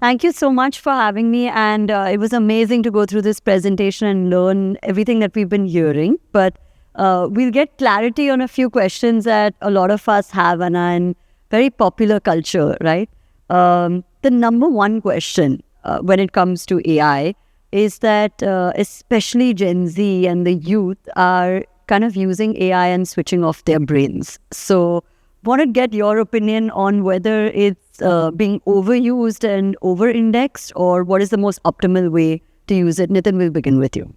Thank you so much for having me. And it was amazing to go through this presentation and learn everything that we've been hearing. But we'll get clarity on a few questions that a lot of us have and are in very popular culture, right? The number one question when it comes to AI is that especially Gen Z and the youth are kind of using AI and switching off their brains. So want to get your opinion on whether it's being overused and over-indexed, or what is the most optimal way to use it? Nitin, we'll begin with you.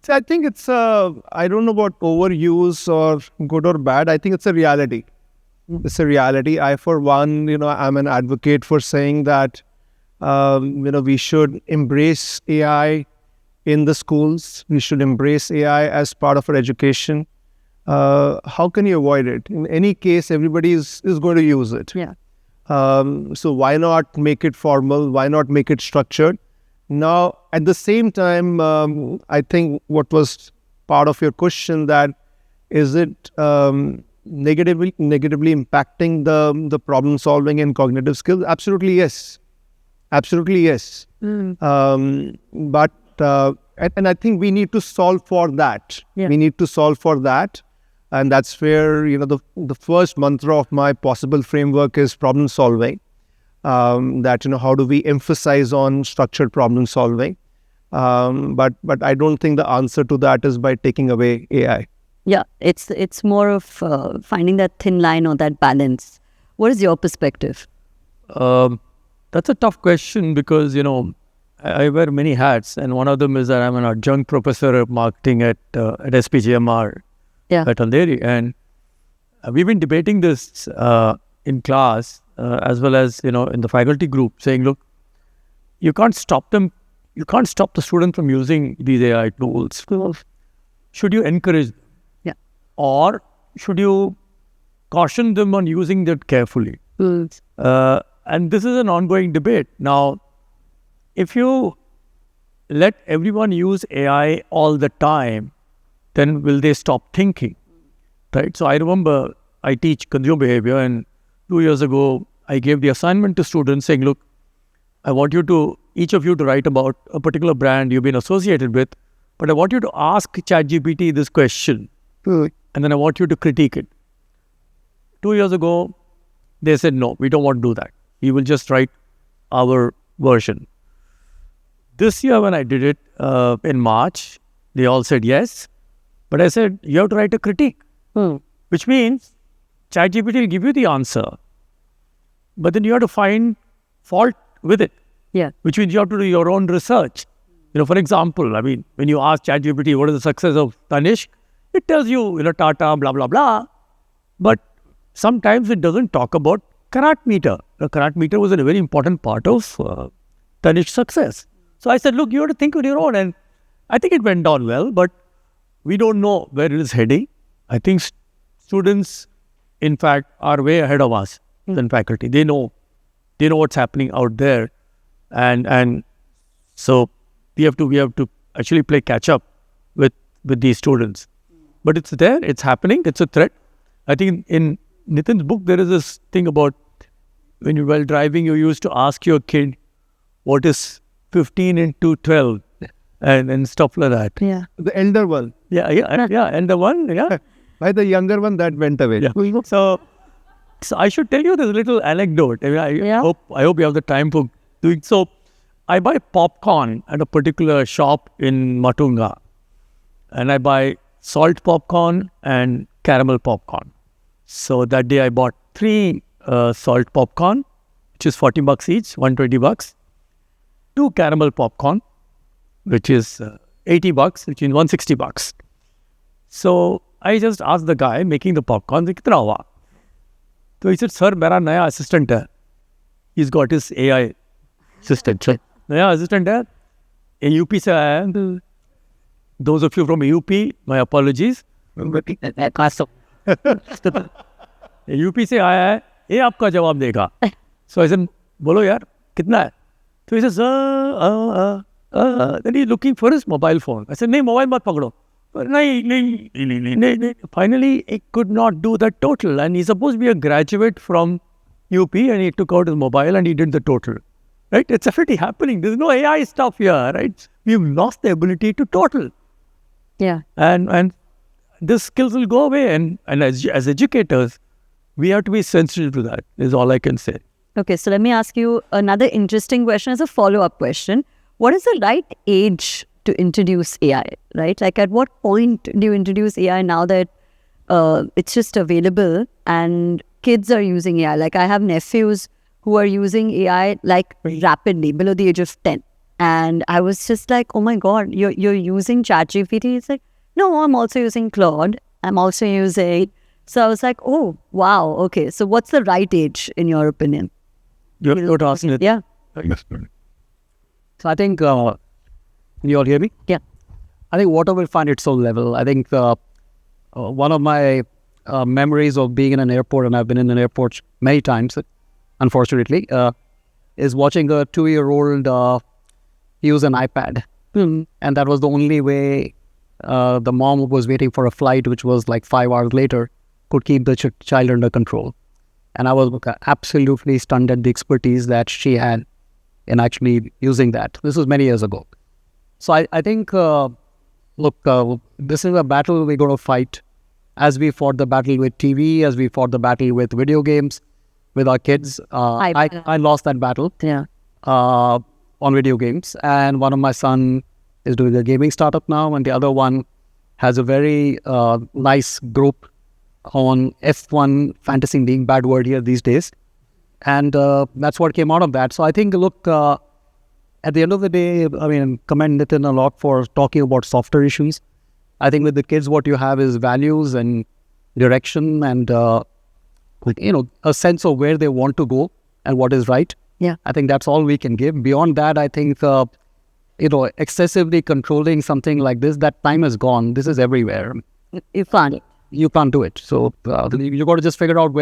So I think it's I don't know about overuse or good or bad. I think it's a reality. It's a reality. I, for one, I'm an advocate for saying that, we should embrace AI in the schools. We should embrace AI as part of our education. How can you avoid it? In any case, everybody is going to use it. Yeah. So why not make it formal? Why not make it structured? Now, at the same time, I think what was part of your question, that is it negatively impacting the problem solving and cognitive skills? Absolutely yes. Absolutely yes. But and I think we need to solve for that. Yeah. We need to solve for that. And that's where, the first mantra of my possible framework is problem solving. That, how do we emphasize on structured problem solving? But I don't think the answer to that is by taking away AI. Yeah, it's more of finding that thin line or that balance. What is your perspective? That's a tough question because, I wear many hats, and one of them is that I'm an adjunct professor of marketing at SPGMR. Yeah. At Andheri, and we've been debating this in class as well as in the faculty group, saying, look, you can't stop them. You can't stop the student from using these AI tools. Should you encourage them? Yeah. Or should you caution them on using that carefully? And this is an ongoing debate. Now, if you let everyone use AI all the time, then will they stop thinking, right? So I remember I teach consumer behavior, and 2 years ago, I gave the assignment to students saying, look, I want each of you to write about a particular brand you've been associated with, but I want you to ask ChatGPT this question, and then I want you to critique it. 2 years ago, they said, no, we don't want to do that. We will just write our version. This year, when I did it in March, they all said yes. But I said, you have to write a critique, which means ChatGPT will give you the answer, but then you have to find fault with it. Yeah. Which means you have to do your own research. For example, when you ask ChatGPT, what is the success of Tanishq? It tells you, Tata, blah, blah, blah. But sometimes it doesn't talk about Karat meter. The Karat meter was a very important part of Tanishq's success. So I said, look, you have to think on your own. And I think it went down well, but we don't know where it is heading. I think students, in fact, are way ahead of us than faculty. They know what's happening out there, and so we have to actually play catch up with these students. But it's there, it's happening, it's a threat. I think in Nitin's book there is this thing about when while driving you used to ask your kid what is 15 into 12. And stuff like that. Yeah. The elder one. Yeah. And the one, yeah. By the younger one, that went away. Yeah. So I should tell you this little anecdote. I hope you have the time for doing so. I buy popcorn at a particular shop in Matunga, and I buy salt popcorn and caramel popcorn. So that day I bought 3 salt popcorn, which is $40 each, $120. 2 caramel popcorn, which is $80, which is $160. So I just asked the guy making the popcorn, "Kitna hua?" So he said, "Sir, mera naya assistant hai." He's got his AI assistant. Naya assistant hai. A UP se aaya hai. Those of you from UP, my apologies. UP से आया है, ये आपका जवाब देगा. So I said, बोलो यार, कितना है? So he says, then he's looking for his mobile phone. I said, नहीं, mobile मत पकड़ो. नहीं. Finally, he could not do the total. And he's supposed to be a graduate from UP and he took out his mobile and he did the total. Right? It's already happening. There's no AI stuff here, right? We've lost the ability to total. Yeah. And these skills will go away. And as educators, we have to be sensitive to that, is all I can say. Okay, so let me ask you another interesting question as a follow-up question. What is the right age to introduce AI, right? Like at what point do you introduce AI now that it's just available and kids are using AI? Like I have nephews who are using AI like rapidly below the age of 10. And I was just like, oh my God, you're using ChatGPT? It's like, no, I'm also using Claude. I'm also using... So I was like, oh, wow, okay. So what's the right age in your opinion? You're asking it. Yeah. So I think, you all hear me? Yeah. I think water will find its own level. I think one of my memories of being in an airport, and I've been in an airport many times, unfortunately, is watching a 2-year-old use an iPad. And that was the only way the mom who was waiting for a flight, which was like 5 hours later, could keep the child under control. And I was absolutely stunned at the expertise that she had in actually using that. This was many years ago. So I think, this is a battle we're going to fight as we fought the battle with TV, as we fought the battle with video games, with our kids. I lost that battle on video games. And one of my son is doing a gaming startup now, and the other one has a very nice group on F1 fantasy league, bad word here these days. And that's what came out of that. So I think, at the end of the day, I mean, commend Nitin a lot for talking about softer issues. I think with the kids, what you have is values and direction and, a sense of where they want to go and what is right. Yeah. I think that's all we can give. Beyond that, I think, excessively controlling something like this, that time is gone. This is everywhere. You can't do it. So you got to just figure out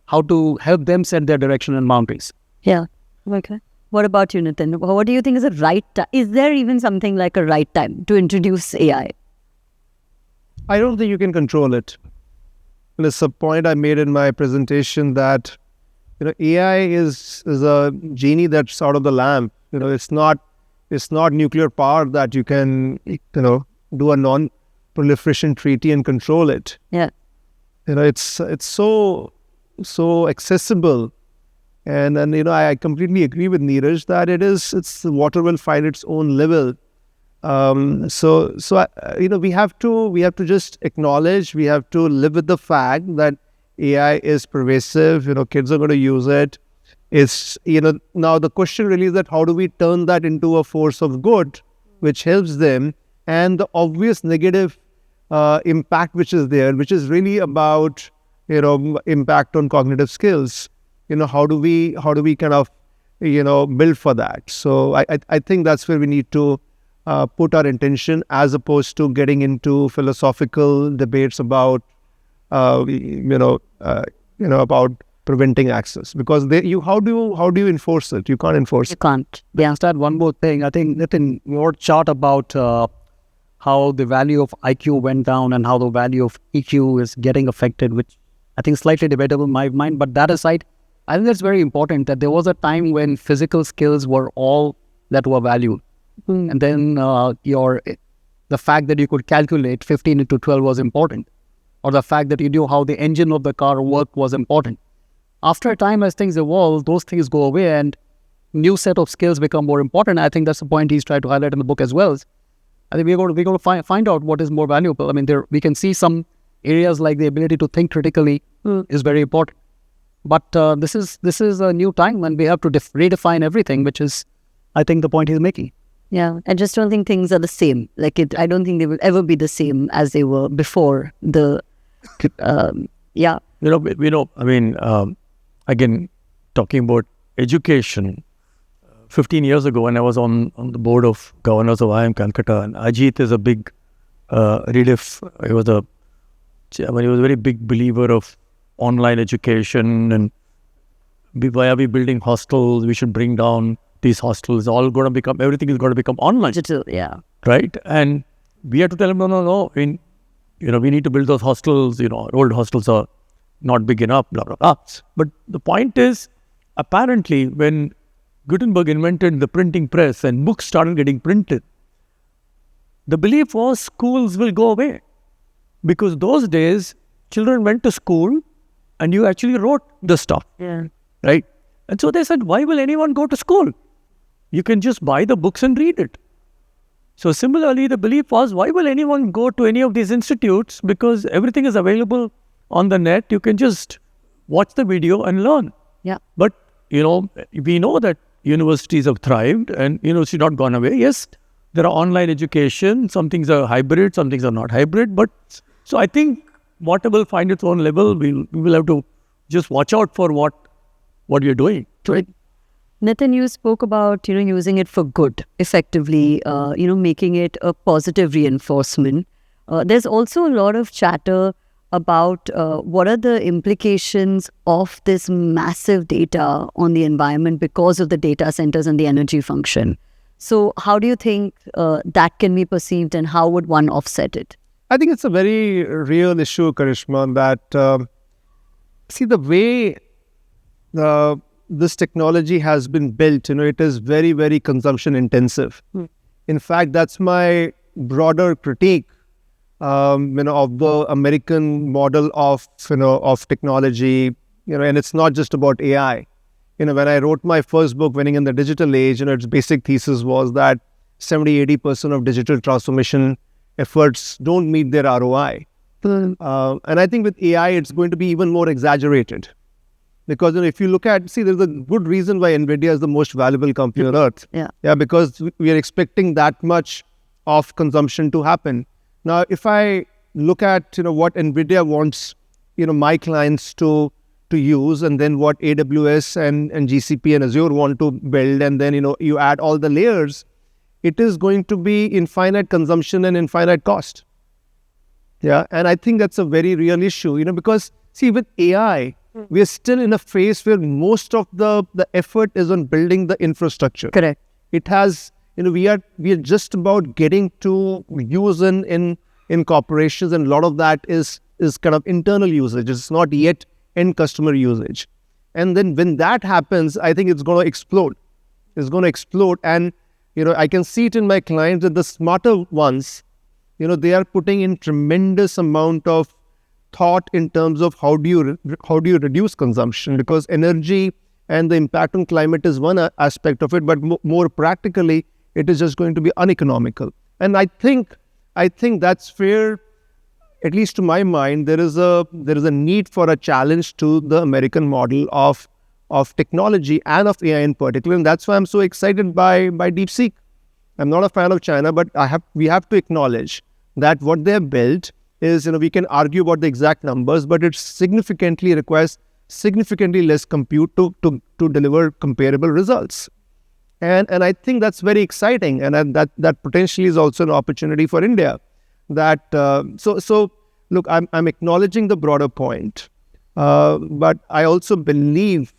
how to help them set their direction and boundaries. Yeah. Okay. What about you, Nitin? What do you think is a right time? Is there even something like a right time to introduce AI? I don't think you can control it. And it's a point I made in my presentation that AI is a genie that's out of the lamp. It's not nuclear power that you can do a non-proliferation treaty and control it. Yeah. It's so accessible. And I completely agree with Neeraj that it's water will find its own level. So we have to just acknowledge, we have to live with the fact that AI is pervasive. Kids are going to use it. It's now the question really is that how do we turn that into a force of good, which helps them, and the obvious negative impact which is there, which is really about impact on cognitive skills. How do we kind of build for that? So I think that's where we need to put our intention, as opposed to getting into philosophical debates about about preventing access, because how do you enforce it? You can't enforce it. You can't. Yeah. Just add one more thing. I think, Nitin, your chart about how the value of IQ went down and how the value of EQ is getting affected, which I think is slightly debatable in my mind. But that aside, I think that's very important, that there was a time when physical skills were all that were valued. And then the fact that you could calculate 15 into 12 was important, or the fact that you knew how the engine of the car worked was important. After a time, as things evolve, those things go away and new set of skills become more important. I think that's the point he's tried to highlight in the book as well. I think we're going to find out what is more valuable. I mean, we can see some areas like the ability to think critically is very important. But this is a new time when we have to redefine everything, which is, I think, the point he's making. Yeah, I just don't think things are the same. I don't think they will ever be the same as they were before the. Yeah. Again, talking about education, 15 years ago when I was on the board of governors of IIM Calcutta, and Ajit is a big relief. He was a very big believer of online education, and why are we building hostels? We should bring down these hostels. Everything is going to become online. Digital, yeah. Right? And we had to tell him, no. We need to build those hostels. Our old hostels are not big enough, blah, blah, blah. But the point is, apparently, when Gutenberg invented the printing press and books started getting printed, the belief was schools will go away. Because those days, children went to school and you actually wrote the stuff. Yeah. Right? And so they said, why will anyone go to school? You can just buy the books and read it. So similarly, the belief was, why will anyone go to any of these institutes? Because everything is available on the net. You can just watch the video and learn. Yeah. But, we know that universities have thrived and universities not gone away. Yes, there are online education. Some things are hybrid, some things are not hybrid. But so I think whatever will find its own level, we will have to just watch out for what we are doing. Right? Nitin, you spoke about, using it for good, effectively, making it a positive reinforcement. There's also a lot of chatter about what are the implications of this massive data on the environment because of the data centers and the energy function. So how do you think that can be perceived and how would one offset it? I think it's a very real issue, Karishma, that see the way this technology has been built, it is very, very consumption intensive. In fact, that's my broader critique, of the American model of technology, and it's not just about AI. When I wrote my first book, Winning in the Digital Age, its basic thesis was that 70-80% of digital transformation efforts don't meet their ROI. And I think with AI, it's going to be even more exaggerated. Because if you look at, there's a good reason why NVIDIA is the most valuable company on earth. Yeah, because we are expecting that much of consumption to happen. Now, if I look at, what NVIDIA wants, my clients to use, and then what AWS and GCP and Azure want to build, and then, you add all the layers, it is going to be infinite consumption and infinite cost. Yeah, and I think that's a very real issue, because with AI, we are still in a phase where most of the effort is on building the infrastructure. Correct. It has, we are just about getting to use in corporations, and a lot of that is kind of internal usage. It's not yet end customer usage. And then when that happens, I think it's going to explode. It's going to explode. And, I can see it in my clients that the smarter ones, they are putting in tremendous amount of thought in terms of how do you reduce consumption, because energy and the impact on climate is one aspect of it, but more practically, it is just going to be uneconomical. And I think that's where, at least to my mind, there is a need for a challenge to the American model of technology and of AI in particular, and that's why I'm so excited by DeepSeek. I'm not a fan of China, but we have to acknowledge that what they have built is, we can argue about the exact numbers, but it significantly requires significantly less compute to deliver comparable results. And I think that's very exciting, and that potentially is also an opportunity for India. That so look, I'm acknowledging the broader point, but I also believe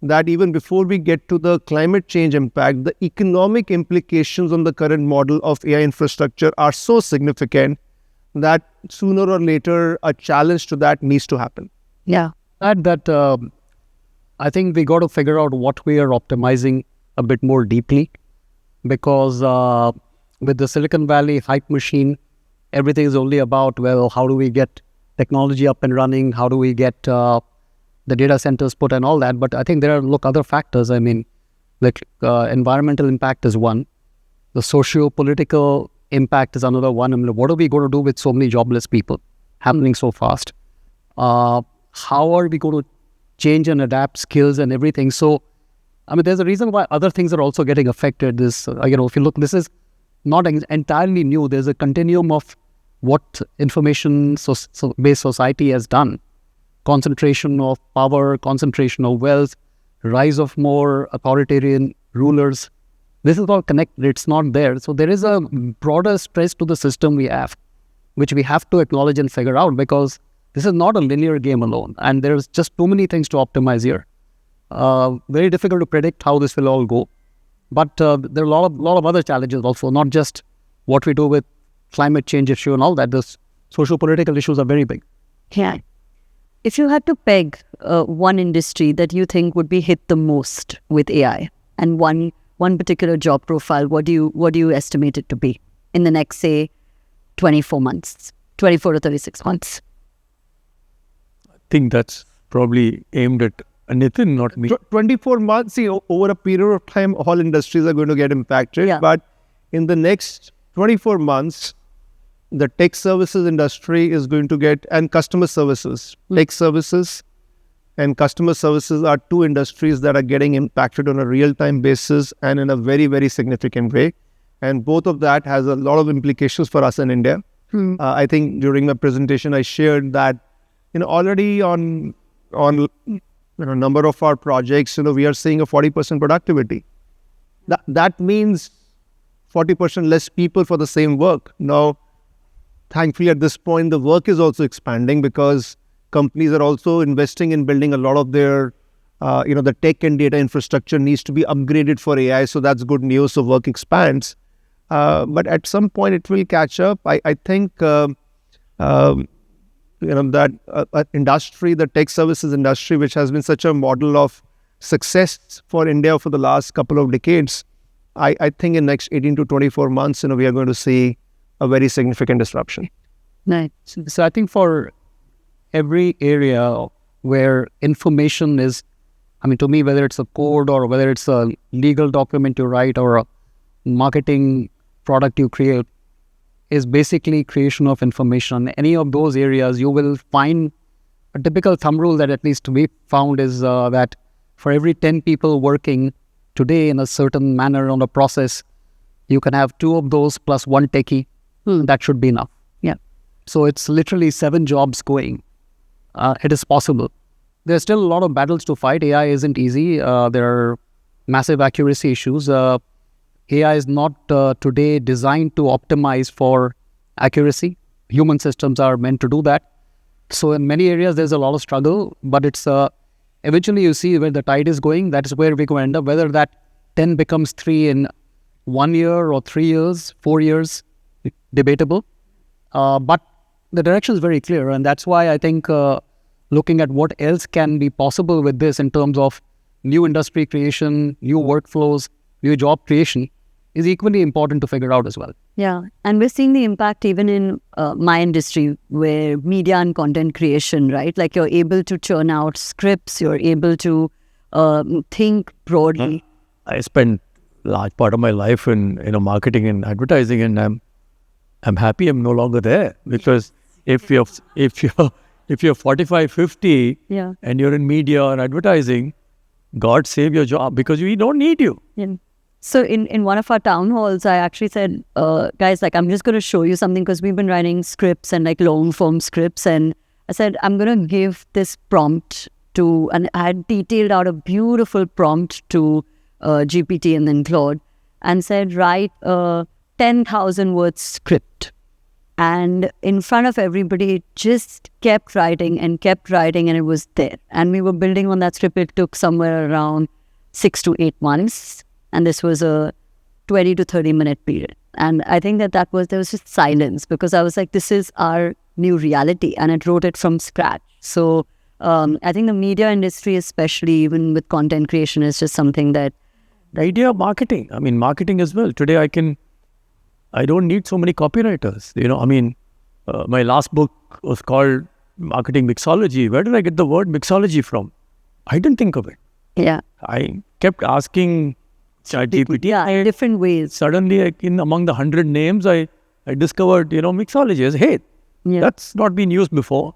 that even before we get to the climate change impact, the economic implications on the current model of AI infrastructure are so significant that sooner or later a challenge to that needs to happen. Yeah. That I think we got to figure out what we are optimizing a bit more deeply, because with the Silicon Valley hype machine, everything is only about, well, how do we get technology up and running? How do we get the data centers put and all that? But I think there are other factors. I mean, like environmental impact is one. The socio-political impact is another one. I mean, what are we going to do with so many jobless people happening so fast? How are we going to change and adapt skills and everything? So, I mean, there's a reason why other things are also getting affected. This, if you look, this is not entirely new. There's a continuum of what information-based society has done. Concentration of power, concentration of wealth, rise of more authoritarian rulers. This is all connected. It's not there. So there is a broader stress to the system we have, which we have to acknowledge and figure out, because this is not a linear game alone. And there's just too many things to optimize here. Very difficult to predict how this will all go. But there are a lot of other challenges also, not just what we do with climate change issue and all that. The socio-political issues are very big. Yeah. If you had to peg one industry that you think would be hit the most with AI, and one particular job profile, what do you estimate it to be in the next, say, 24 months, 24 to 36 months? I think that's probably aimed at Nitin, not me. 24 months, see, over a period of time, all industries are going to get impacted. Yeah. But in the next 24 months, the tech services industry is going to get, and customer services, tech services and customer services are two industries that are getting impacted on a real-time basis and in a very, very significant way. And both of that has a lot of implications for us in India. I think during my presentation, I shared that, already on a number of our projects, we are seeing a 40% productivity. That means 40% less people for the same work. Now, thankfully, at this point, the work is also expanding because companies are also investing in building a lot of their, the tech and data infrastructure needs to be upgraded for AI. So that's good news. So work expands. But at some point, it will catch up. I think, that industry, the tech services industry, which has been such a model of success for India for the last couple of decades, I think in next 18 to 24 months, we are going to see a very significant disruption. Nice. So I think for every area where information is, to me, whether it's a code or whether it's a legal document you write or a marketing product you create, is basically creation of information. Any of those areas, you will find a typical thumb rule that at least we found is that for every 10 people working today in a certain manner on a process, you can have 2 of those plus 1 techie. That should be enough. Yeah. So it's literally 7 jobs going. It is possible. There's still a lot of battles to fight. AI isn't easy. There are massive accuracy issues. AI is not today designed to optimize for accuracy. Human systems are meant to do that. So in many areas, there's a lot of struggle, but it's eventually you see where the tide is going. That is where we're going to end up. Whether that 10 becomes 3 in 1 year or 3 years, 4 years, debatable. But the direction is very clear. And that's why I think looking at what else can be possible with this in terms of new industry creation, new workflows, new job creation is equally important to figure out as well. Yeah. And we're seeing the impact even in my industry where media and content creation, right? Like you're able to churn out scripts, you're able to think broadly. I spent large part of my life in marketing and advertising, and I'm happy I'm no longer there, because if you're 45, 50 Yeah. and you're in media or advertising, God save your job, because we don't need you. Yeah. So in one of our town halls, I actually said, guys, like, I'm just going to show you something, because we've been writing scripts and like long form scripts. And I said, I'm going to give this prompt to, and I had detailed out a beautiful prompt to GPT and then Claude, and said, write a 10,000 word script. And in front of everybody, it just kept writing, and it was there. And we were building on that script. It took somewhere around 6 to 8 months. And this was a 20 to 30 minute period. And I think there was just silence, because I was like, this is our new reality. And it wrote it from scratch. So I think the media industry, especially even with content creation, is just something that... The idea of marketing, marketing as well. Today I don't need so many copywriters. My last book was called Marketing Mixology. Where did I get the word mixology from? I didn't think of it. Yeah. I kept asking ChatGPT. Yeah, in different ways. Suddenly, among the 100 names, I discovered, mixology. I said, hey, that's not been used before.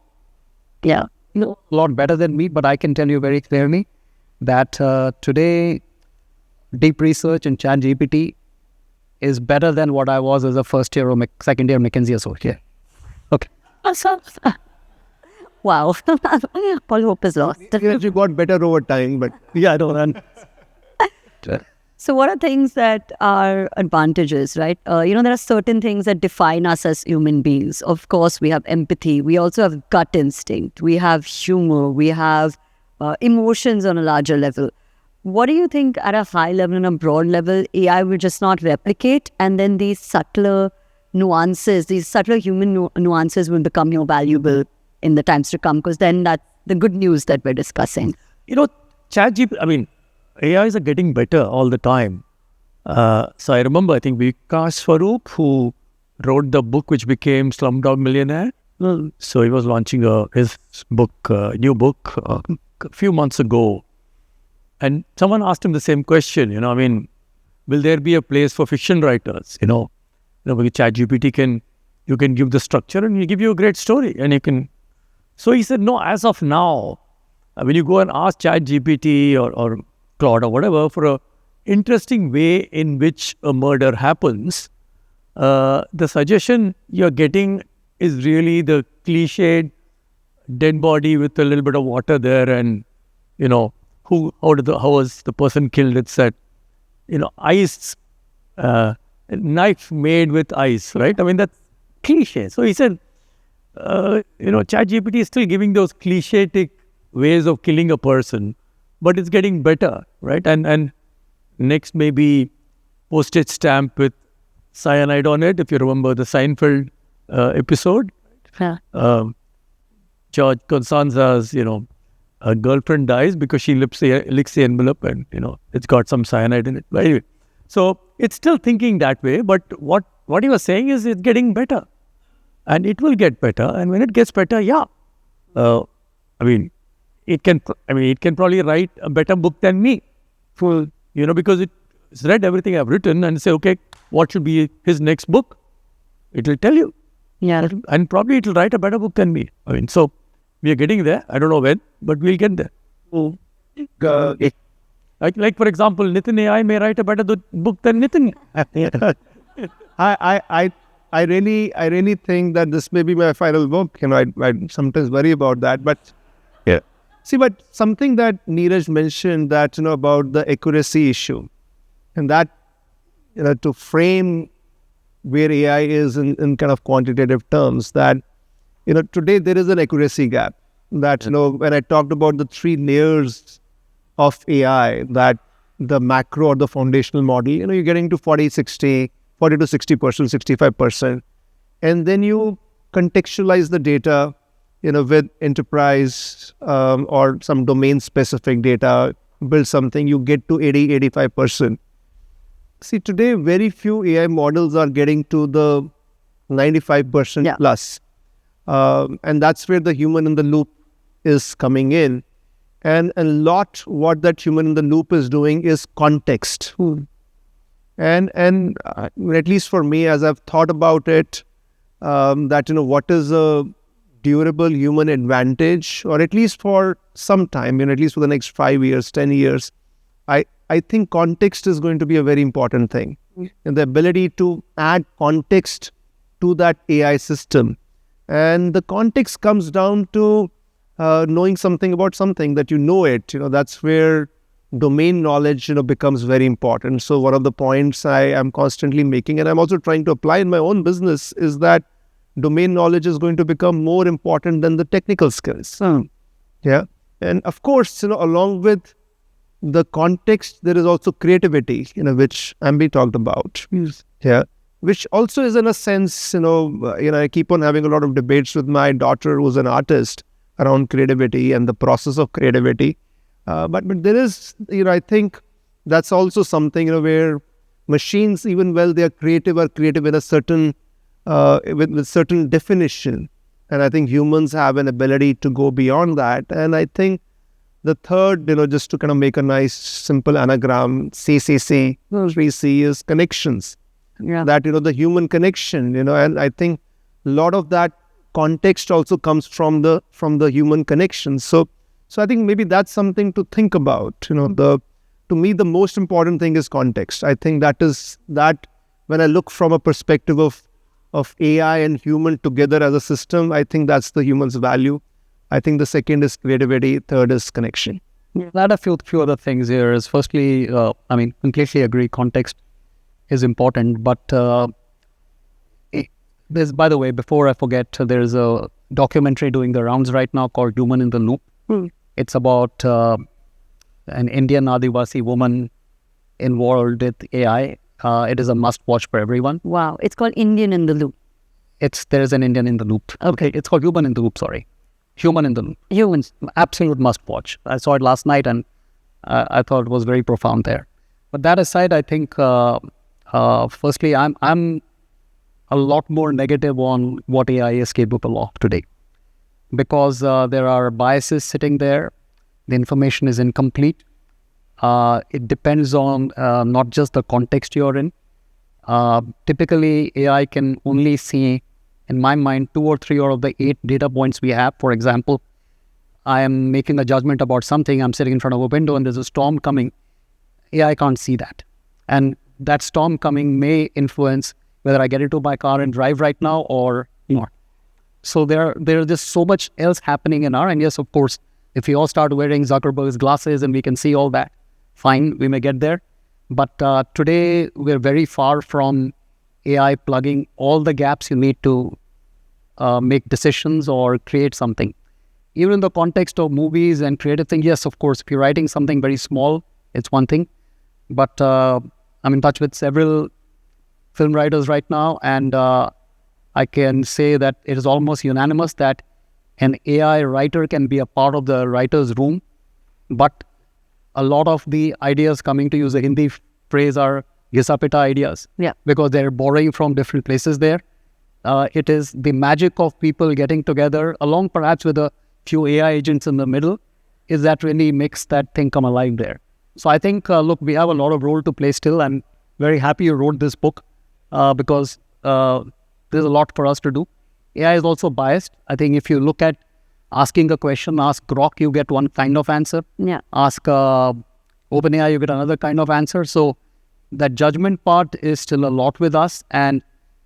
Yeah. A lot better than me, but I can tell you very clearly that today, deep research in ChatGPT is better than what I was as a first year or second year McKinsey associate. Okay. Wow. All hope is lost. You got better over time, but Yeah, I don't. So what are things that are advantages, right? There are certain things that define us as human beings. Of course, we have empathy. We also have gut instinct. We have humor. We have emotions on a larger level. What do you think at a high level and a broad level, AI will just not replicate, and then these subtler nuances, these subtler human nuances will become more valuable in the times to come? Because then the good news that we're discussing. ChatGPT, AIs are getting better all the time. So I remember, I think Vikas Swaroop, who wrote the book which became Slumdog Millionaire. So he was launching his book, new book, a few months ago. And someone asked him the same question, will there be a place for fiction writers? Because ChatGPT you can give the structure and he'll give you a great story. And so he said, no, as of now, when you go and ask ChatGPT or Claude or whatever for a interesting way in which a murder happens, the suggestion you're getting is really the cliched dead body with a little bit of water there, and how was the person killed? It's that ice, knife made with ice, right? That's cliche. So he said, ChatGPT is still giving those clichétic ways of killing a person, but it's getting better, right? And next maybe postage stamp with cyanide on it, if you remember the Seinfeld episode. Yeah. George Constanza's, a girlfriend dies because she licks the envelope and, it's got some cyanide in it. But anyway, so it's still thinking that way, but what he was saying is it's getting better. And it will get better. And when it gets better, it can probably write a better book than me. Because it's read everything I've written and say, okay, what should be his next book? It will tell you. Yeah. And probably it will write a better book than me. So we are getting there. I don't know when, but we'll get there. Like for example, Nitin AI may write a better book than Nitin. I really think that this may be my final book. I sometimes worry about that, but yeah. See, but something that Neeraj mentioned that about the accuracy issue, and that to frame where AI is in kind of quantitative terms, that today there is an accuracy gap. That when I talked about the 3 layers of AI, that the macro or the foundational model, you're getting to 40 to 60%, 65%. And then you contextualize the data, with enterprise or some domain-specific data, build something, you get to 80, 85%. See, today, very few AI models are getting to the 95% plus. And that's where the human in the loop is coming in. And a lot what that human in the loop is doing is context. And at least for me, as I've thought about it, that what is a durable human advantage, or at least for some time, at least for the next 5 years, 10 years, I think context is going to be a very important thing. And the ability to add context to that AI system. And the context comes down to knowing something about something, that it. That's where domain knowledge, becomes very important. So one of the points I am constantly making, and I'm also trying to apply in my own business, is that domain knowledge is going to become more important than the technical skills. Yeah. And of course, along with the context, there is also creativity, which Ambi talked about. Yeah. Which also is, in a sense, I keep on having a lot of debates with my daughter, who's an artist, around creativity and the process of creativity. But there is, I think that's also something, where machines, even while they are creative in a certain, with certain definition. And I think humans have an ability to go beyond that. And I think the third, just to kind of make a nice, simple anagram, CCC, 3C is connections. Yeah. That, the human connection, and I think a lot of that context also comes from the human connection. So I think maybe that's something to think about. To me, the most important thing is context. I think that when I look from a perspective of AI and human together as a system, I think that's the human's value. I think the second is creativity, third is connection. Add a few other things here. Is firstly, completely agree, context is important. But there's, by the way, before I forget, there's a documentary doing the rounds right now called Human in the Loop. It's about an Indian Adivasi woman involved with AI. It is a must-watch for everyone. Wow. It's called Indian in the Loop. There is an Indian in the Loop. Okay. It's called Human in the Loop, sorry. human in the loop. Humans, absolute must watch. I saw it last night and I thought it was very profound there. But that aside, I think, firstly, I'm a lot more negative on what AI is capable of today, because there are biases sitting there. The information is incomplete. It depends on not just the context you're in. Typically, AI can only see, in my mind, 2 or 3 out of the 8 data points we have. For example, I am making a judgment about something. I'm sitting in front of a window and there's a storm coming. AI can't see that. And that storm coming may influence whether I get into my car and drive right now or not. So there's just so much else happening in our, and yes, of course, if we all start wearing Zuckerberg's glasses and we can see all that, fine, we may get there. But today, we're very far from AI plugging all the gaps you need to make decisions or create something. Even in the context of movies and creative things, yes, of course, if you're writing something very small, it's one thing. But I'm in touch with several film writers right now, and I can say that it is almost unanimous that an AI writer can be a part of the writer's room, but a lot of the ideas, coming to use a Hindi phrase, are Gisapita ideas, because they're borrowing from different places there. It is the magic of people getting together, along perhaps with a few AI agents in the middle, is that really makes that thing come alive there. So I think, look, we have a lot of role to play still. I'm very happy you wrote this book, because there's a lot for us to do. AI is also biased. I think if you look at asking a question, ask Grok, you get one kind of answer. Ask OpenAI, you get another kind of answer. So that judgment part is still a lot with us. And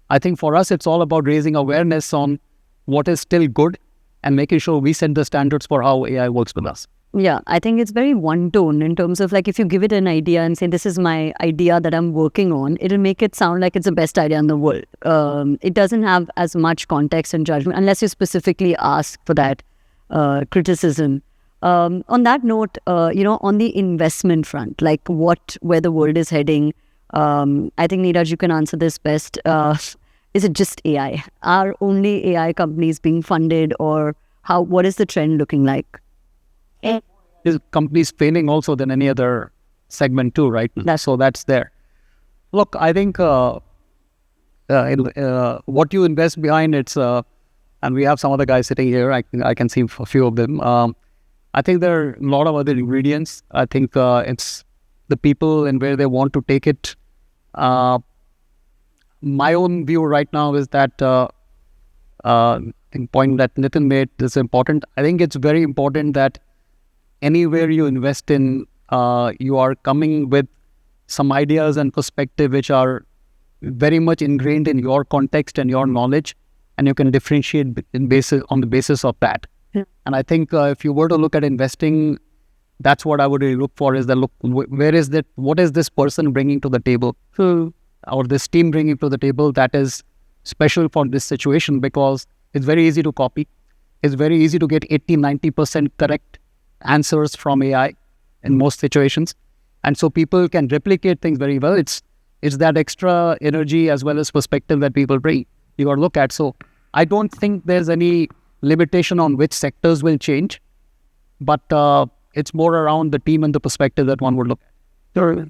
I think for us, it's all about raising awareness on what is still good and making sure we set the standards for how AI works with us. Yeah, I think it's very one tone in terms of, like, if you give it an idea and say, this is my idea that I'm working on, it'll make it sound like it's the best idea in the world. It doesn't have as much context and judgment unless you specifically ask for that criticism. On that note, on the investment front, like where the world is heading, I think, Neeraj, you can answer this best. Is it just AI? Are only AI companies being funded, or what is the trend looking like? Is companies failing also than any other segment too, right? So that's there. Look, I think what you invest behind, it's and we have some other guys sitting here. I can see a few of them. I think there are a lot of other ingredients. I think it's the people and where they want to take it. My own view right now is that the point that Nitin made is important. I think it's very important that anywhere you invest in, you are coming with some ideas and perspective which are very much ingrained in your context and your knowledge, and you can differentiate on the basis of that. And I think if you were to look at investing, that's what I would really look for, is that, look, what is this person bringing to the table, or this team bringing to the table that is special for this situation, because it's very easy to copy. It's very easy to get 80-90% correct answers from AI in most situations. And so people can replicate things very well. It's that extra energy as well as perspective that people bring you got to look at. So I don't think there's any limitation on which sectors will change, but it's more around the team and the perspective that one would look at. Sure.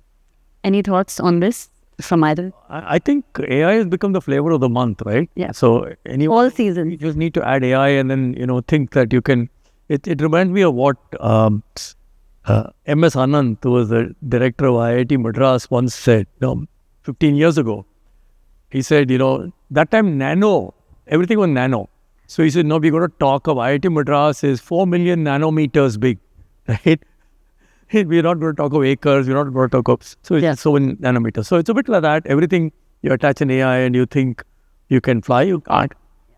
Any thoughts on this from either? I think AI has become the flavor of the month, right? Yeah. So all seasons, you just need to add AI and then, think that you can. It reminds me of what M.S. Anand, who was the director of IIT Madras, once said, 15 years ago. He said, that time everything was nano. So he said, no, we're going to talk of IIT Madras is 4 million nanometers big, right? We're not going to talk of acres, we're not going to talk of, so it's so in nanometers. So it's a bit like that. Everything, you attach an AI and you think you can fly, you can't,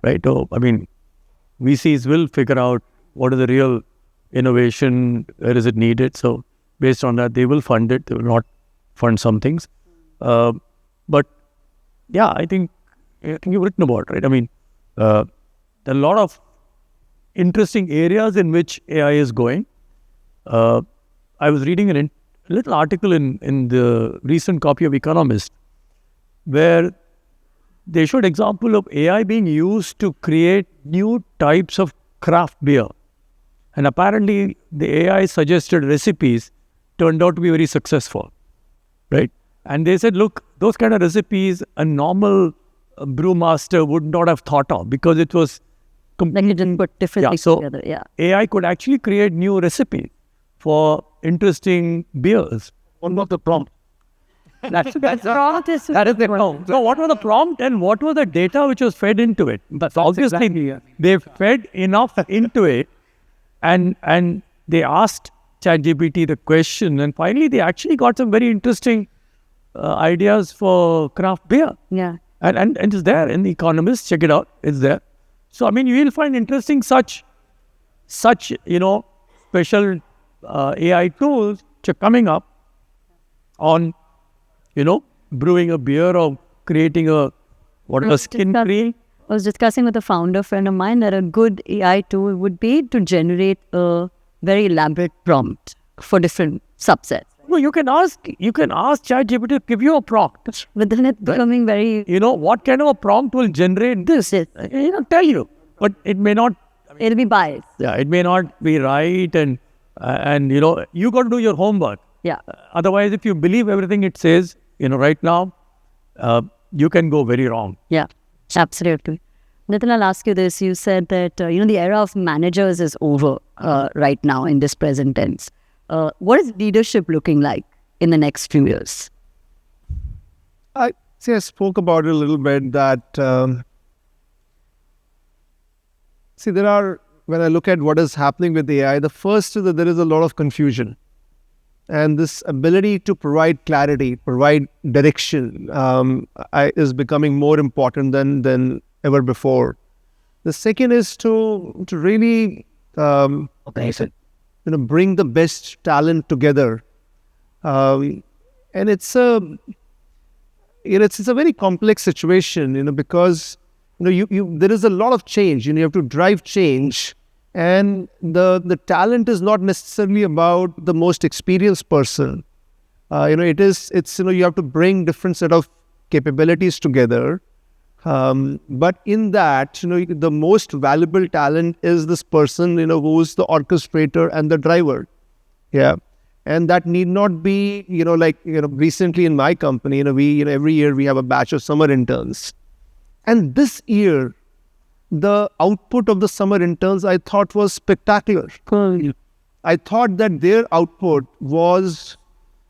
right? VCs will figure out what is the real innovation, where is it needed. So based on that, they will fund it. They will not fund some things. But yeah, I think you've written about it, right? There are a lot of interesting areas in which AI is going. I was reading a little article in the recent copy of Economist, where they showed example of AI being used to create new types of craft beer. And apparently the AI suggested recipes turned out to be very successful, right? And they said, look, those kind of recipes a normal brewmaster would not have thought of because it was Like you didn't put different things together. Yeah. AI could actually create new recipes for interesting beers. What was the prompt? That is the prompt. So what was the prompt and what was the data which was fed into it? But obviously they fed enough into it and they asked ChatGPT the question, and finally they actually got some very interesting ideas for craft beer. Yeah. And it's there in The Economist. Check it out. It's there. So, I mean, you will find interesting such special AI tools which are coming up on, brewing a beer or creating a skin cream. I was discussing with a founder friend of mine that a good AI tool would be to generate a very elaborate prompt for different subsets. No, you can ask ChatGPT to give you a prompt. But then it's becoming very... what kind of a prompt will generate this? Tell you. But it may not... It'll be biased. Yeah, it may not be right and you got to do your homework. Yeah. Otherwise, if you believe everything it says, right now, you can go very wrong. Yeah, absolutely. Nitin, I'll ask you this. You said that, the era of managers is over right now in this present tense. What is leadership looking like in the next few years? I spoke about it a little bit that, when I look at what is happening with AI, the first is that there is a lot of confusion. And this ability to provide clarity, provide direction is becoming more important than ever before. The second is to really bring the best talent together. And it's a very complex situation, because there is a lot of change. You have to drive change, and the talent is not necessarily about the most experienced person. It's you have to bring different set of capabilities together. But in that, the most valuable talent is this person, who's the orchestrator and the driver. Yeah. And that need not be, recently in my company, we, every year we have a batch of summer interns. And this year, the output of the summer interns, I thought was spectacular. Cool. I thought that their output was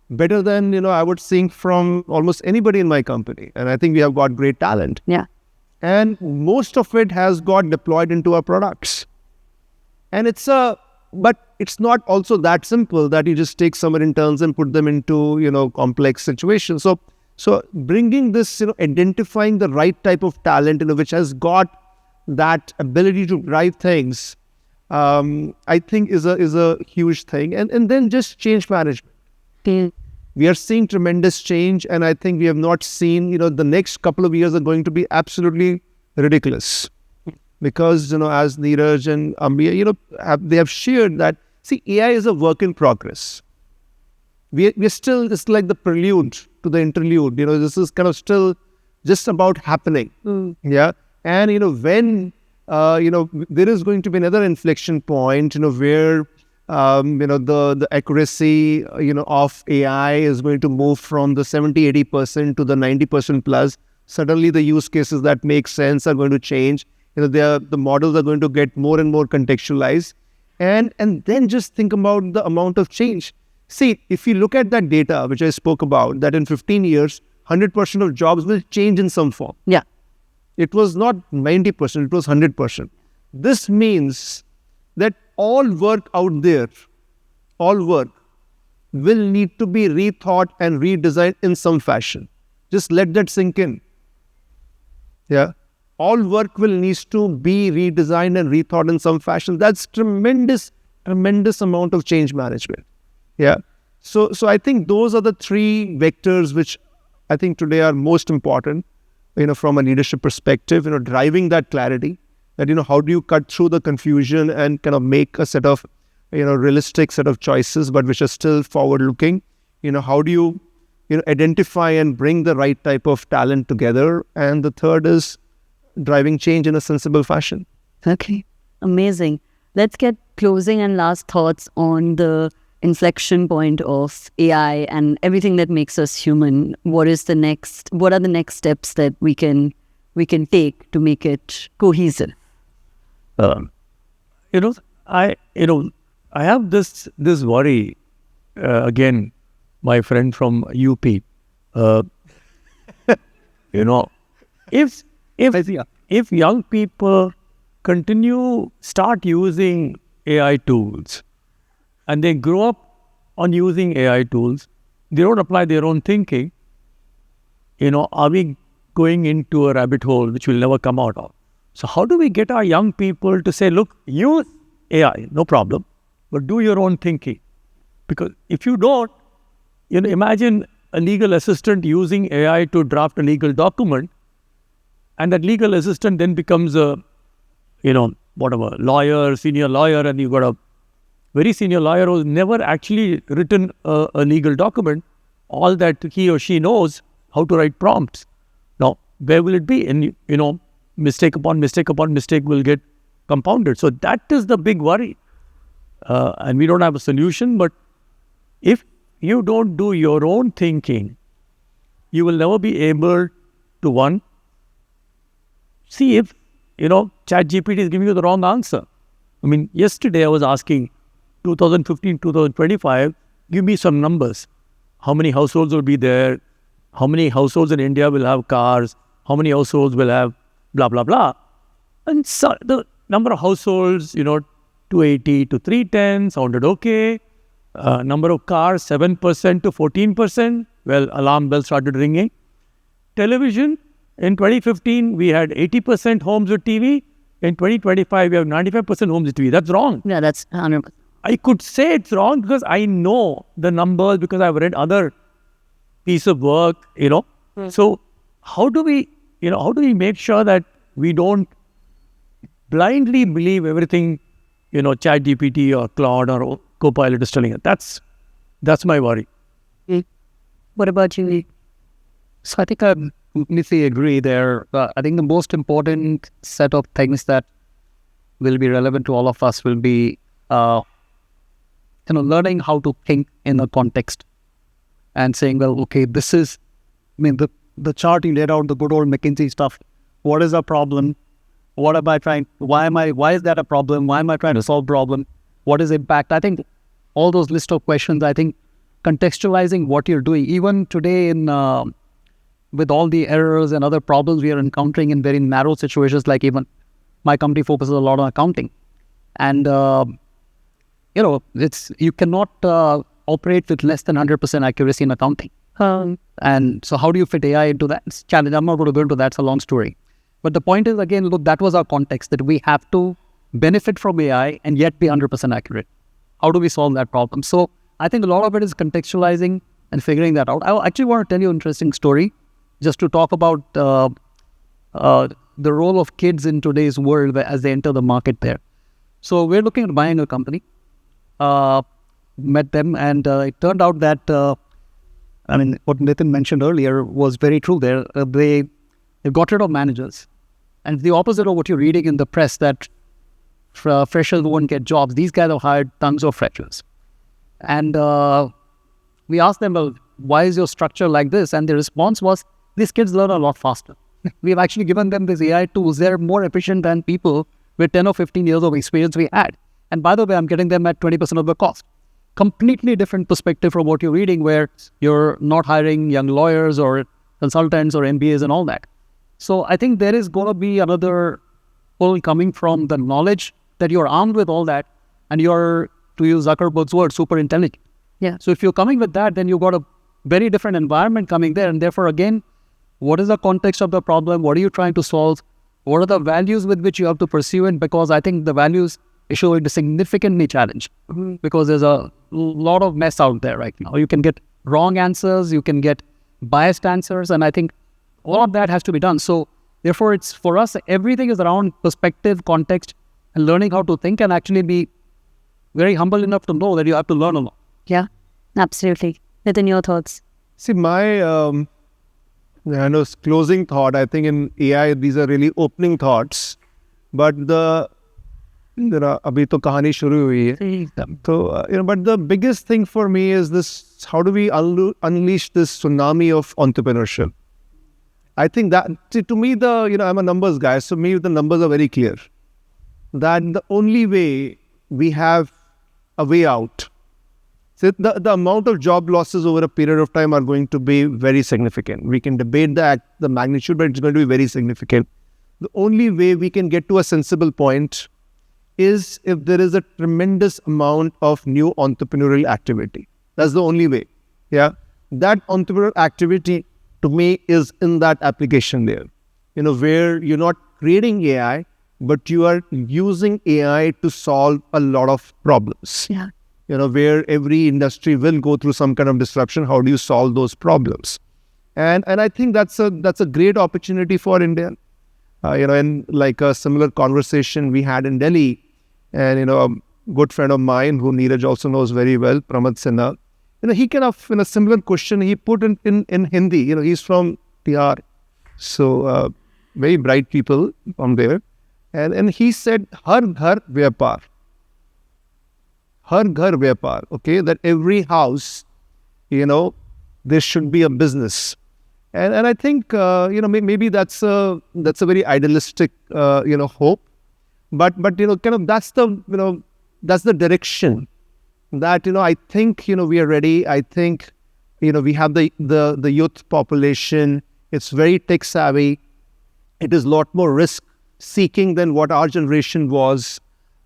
better than, I would think from almost anybody in my company. And I think we have got great talent. Yeah. And most of it has got deployed into our products. And but it's not also that simple that you just take summer interns and put them into, complex situations. So bringing this, identifying the right type of talent, which has got that ability to drive things, I think is a huge thing. And then just change management. We are seeing tremendous change, and I think we have not seen, the next couple of years are going to be absolutely ridiculous. Because, as Neeraj and Ambi, they have shared that, AI is a work in progress. We're still, it's like the prelude to the interlude. This is kind of still just about happening. Yeah. And, when, there is going to be another inflection point, where, the accuracy, of AI is going to move from the 70-80% to the 90% plus. Suddenly the use cases that make sense are going to change. The models are going to get more and more contextualized. And then just think about the amount of change. See, if you look at that data, which I spoke about, that in 15 years, 100% of jobs will change in some form. Yeah. It was not 90%, it was 100%. This means that all work out there, all work will need to be rethought and redesigned in some fashion. Just let that sink in. Yeah. All work will need to be redesigned and rethought in some fashion. That's tremendous amount of change management. Yeah. So I think those are the three vectors which I think today are most important, from a leadership perspective, driving that clarity, that, how do you cut through the confusion and kind of make a set of, realistic set of choices, but which are still forward looking. How do you, identify and bring the right type of talent together. And the third is driving change in a sensible fashion. Okay. Amazing. Let's get closing and last thoughts on the inflection point of AI and everything that makes us human. What are the next steps that we can take to make it cohesive? I have this worry, again, my friend from UP. If young people start using AI tools, and they grow up on using AI tools, they don't apply their own thinking, are we going into a rabbit hole which we'll never come out of? So how do we get our young people to say, look, use AI, no problem, but do your own thinking? Because if you don't, imagine a legal assistant using AI to draft a legal document, and that legal assistant then becomes a, lawyer, senior lawyer, and you've got a very senior lawyer who's never actually written a legal document. All that he or she knows how to write prompts. Now, where will it be? And, mistake upon mistake upon mistake will get compounded. So that is the big worry. And we don't have a solution, but if you don't do your own thinking, you will never be able to, see if, ChatGPT is giving you the wrong answer. I mean, yesterday I was asking, 2015, 2025, give me some numbers. How many households will be there? How many households in India will have cars? How many households will have blah, blah, blah? And so the number of households, 280 to 310 sounded okay. Number of cars, 7% to 14%. Well, alarm bells started ringing. Television, in 2015, we had 80% homes with TV. In 2025, we have 95% homes with TV. That's wrong. Yeah, that's 100%. I could say it's wrong because I know the numbers because I've read other piece of work, So how do we make sure that we don't blindly believe everything, ChatGPT or Claude or Copilot is telling us? That's my worry. What about you? So I think I completely agree there. I think the most important set of things that will be relevant to all of us will be learning how to think in a context and saying, well, okay, this is, the chart you laid out, the good old McKinsey stuff. What is the problem? What am I trying? Why is that a problem? Why am I trying to solve problem? What is impact? I think all those list of questions, I think contextualizing what you're doing, even today with all the errors and other problems we are encountering in very narrow situations, like even my company focuses a lot on accounting. And, you cannot operate with less than 100% accuracy in accounting. And so how do you fit AI into that? It's a challenge. I'm not going to go into that. It's a long story. But the point is, again, look, that was our context, that we have to benefit from AI and yet be 100% accurate. How do we solve that problem? So I think a lot of it is contextualizing and figuring that out. I actually want to tell you an interesting story just to talk about the role of kids in today's world as they enter the market there. So we're looking at buying a company, met them, and it turned out that, what Nitin mentioned earlier was very true there. They got rid of managers. And it's the opposite of what you're reading in the press, that freshers won't get jobs. These guys have hired tons of freshers. And we asked them, well, why is your structure like this? And the response was, these kids learn a lot faster. We've actually given them these AI tools. They're more efficient than people with 10 or 15 years of experience we had. And by the way, I'm getting them at 20% of the cost. Completely different perspective from what you're reading, where you're not hiring young lawyers or consultants or MBAs and all that. So I think there is going to be another pull coming from the knowledge that you're armed with all that, and you're, to use Zuckerberg's word, super intelligent. Yeah. So if you're coming with that, then you've got a very different environment coming there. And therefore, again, what is the context of the problem? What are you trying to solve? What are the values with which you have to pursue it? Because I think the values issue is significantly challenged because there's a lot of mess out there right now. You can get wrong answers, you can get biased answers, and I think all of that has to be done. So therefore, it's for us, everything is around perspective, context, and learning how to think, and actually be very humble enough to know that you have to learn a lot. Yeah, absolutely. Nitin, your thoughts? See, my closing thought, I think in AI, these are really opening thoughts. But the अभी तो कहानी शुरू हुई है. So, but the biggest thing for me is this: how do we unleash this tsunami of entrepreneurship? I think that to me, I'm a numbers guy, so me the numbers are very clear. That the only way we have a way out. So the amount of job losses over a period of time are going to be very significant. We can debate the magnitude, but it's going to be very significant. The only way we can get to a sensible point is if there is a tremendous amount of new entrepreneurial activity. That's the only way. Yeah. That entrepreneurial activity to me is in that application layer, where you're not creating AI, but you are using AI to solve a lot of problems. Yeah. Where every industry will go through some kind of disruption. How do you solve those problems? And I think that's a great opportunity for India. In like a similar conversation we had in Delhi, and a good friend of mine who Neeraj also knows very well, Pramad Sinha, he kind of, in a similar question, he put in Hindi. He's from TR, so very bright people from there, and he said, "Har ghar vyapar." Har ghar vyapar. Okay, that every house, there should be a business. And I think, maybe that's a very idealistic, hope. But kind of that's the direction that, I think, we are ready. I think, we have the youth population. It's very tech savvy. It is a lot more risk seeking than what our generation was.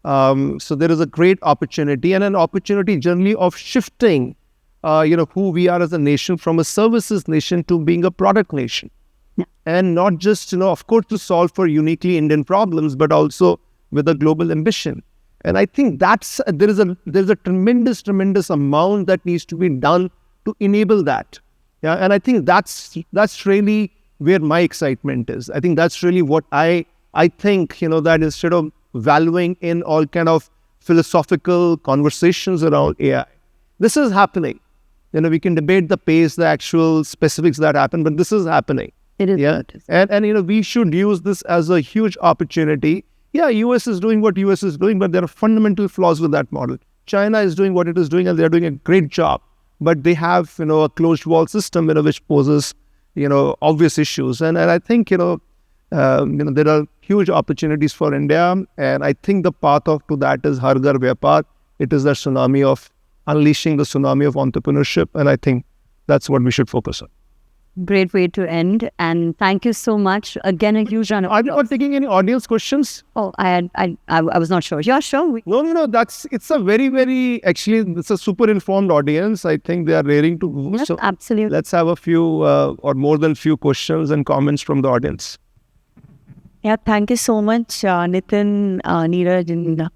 So there is a great opportunity, and an opportunity generally of shifting who we are as a nation from a services nation to being a product nation. Yeah. And not just, of course, to solve for uniquely Indian problems, but also with a global ambition. And I think there is a tremendous amount that needs to be done to enable that. Yeah. And I think that's really where my excitement is. I think that's really what I think, that instead of valuing in all kind of philosophical conversations around AI, this is happening. We can debate the pace, the actual specifics that happen, but this is happening. It is. Yeah. And we should use this as a huge opportunity. Yeah, US is doing what US is doing, but there are fundamental flaws with that model. China is doing what it is doing, and they're doing a great job. But they have, a closed wall system, which poses, obvious issues. And I think, there are huge opportunities for India. And I think the path to that is Har Ghar Vyapar. It is the tsunami of unleashing the tsunami of entrepreneurship. And I think that's what we should focus on. Great way to end. And thank you so much. Again, a huge round of Are you applause. not taking any audience questions? Oh, I was not sure. Yeah, sure. No. It's a very, actually, it's a super informed audience. I think they are raring to go. Yes, So absolutely. let's have a few or more than few questions and comments from the audience. Yeah, thank you so much, Nitin, Neeraj, and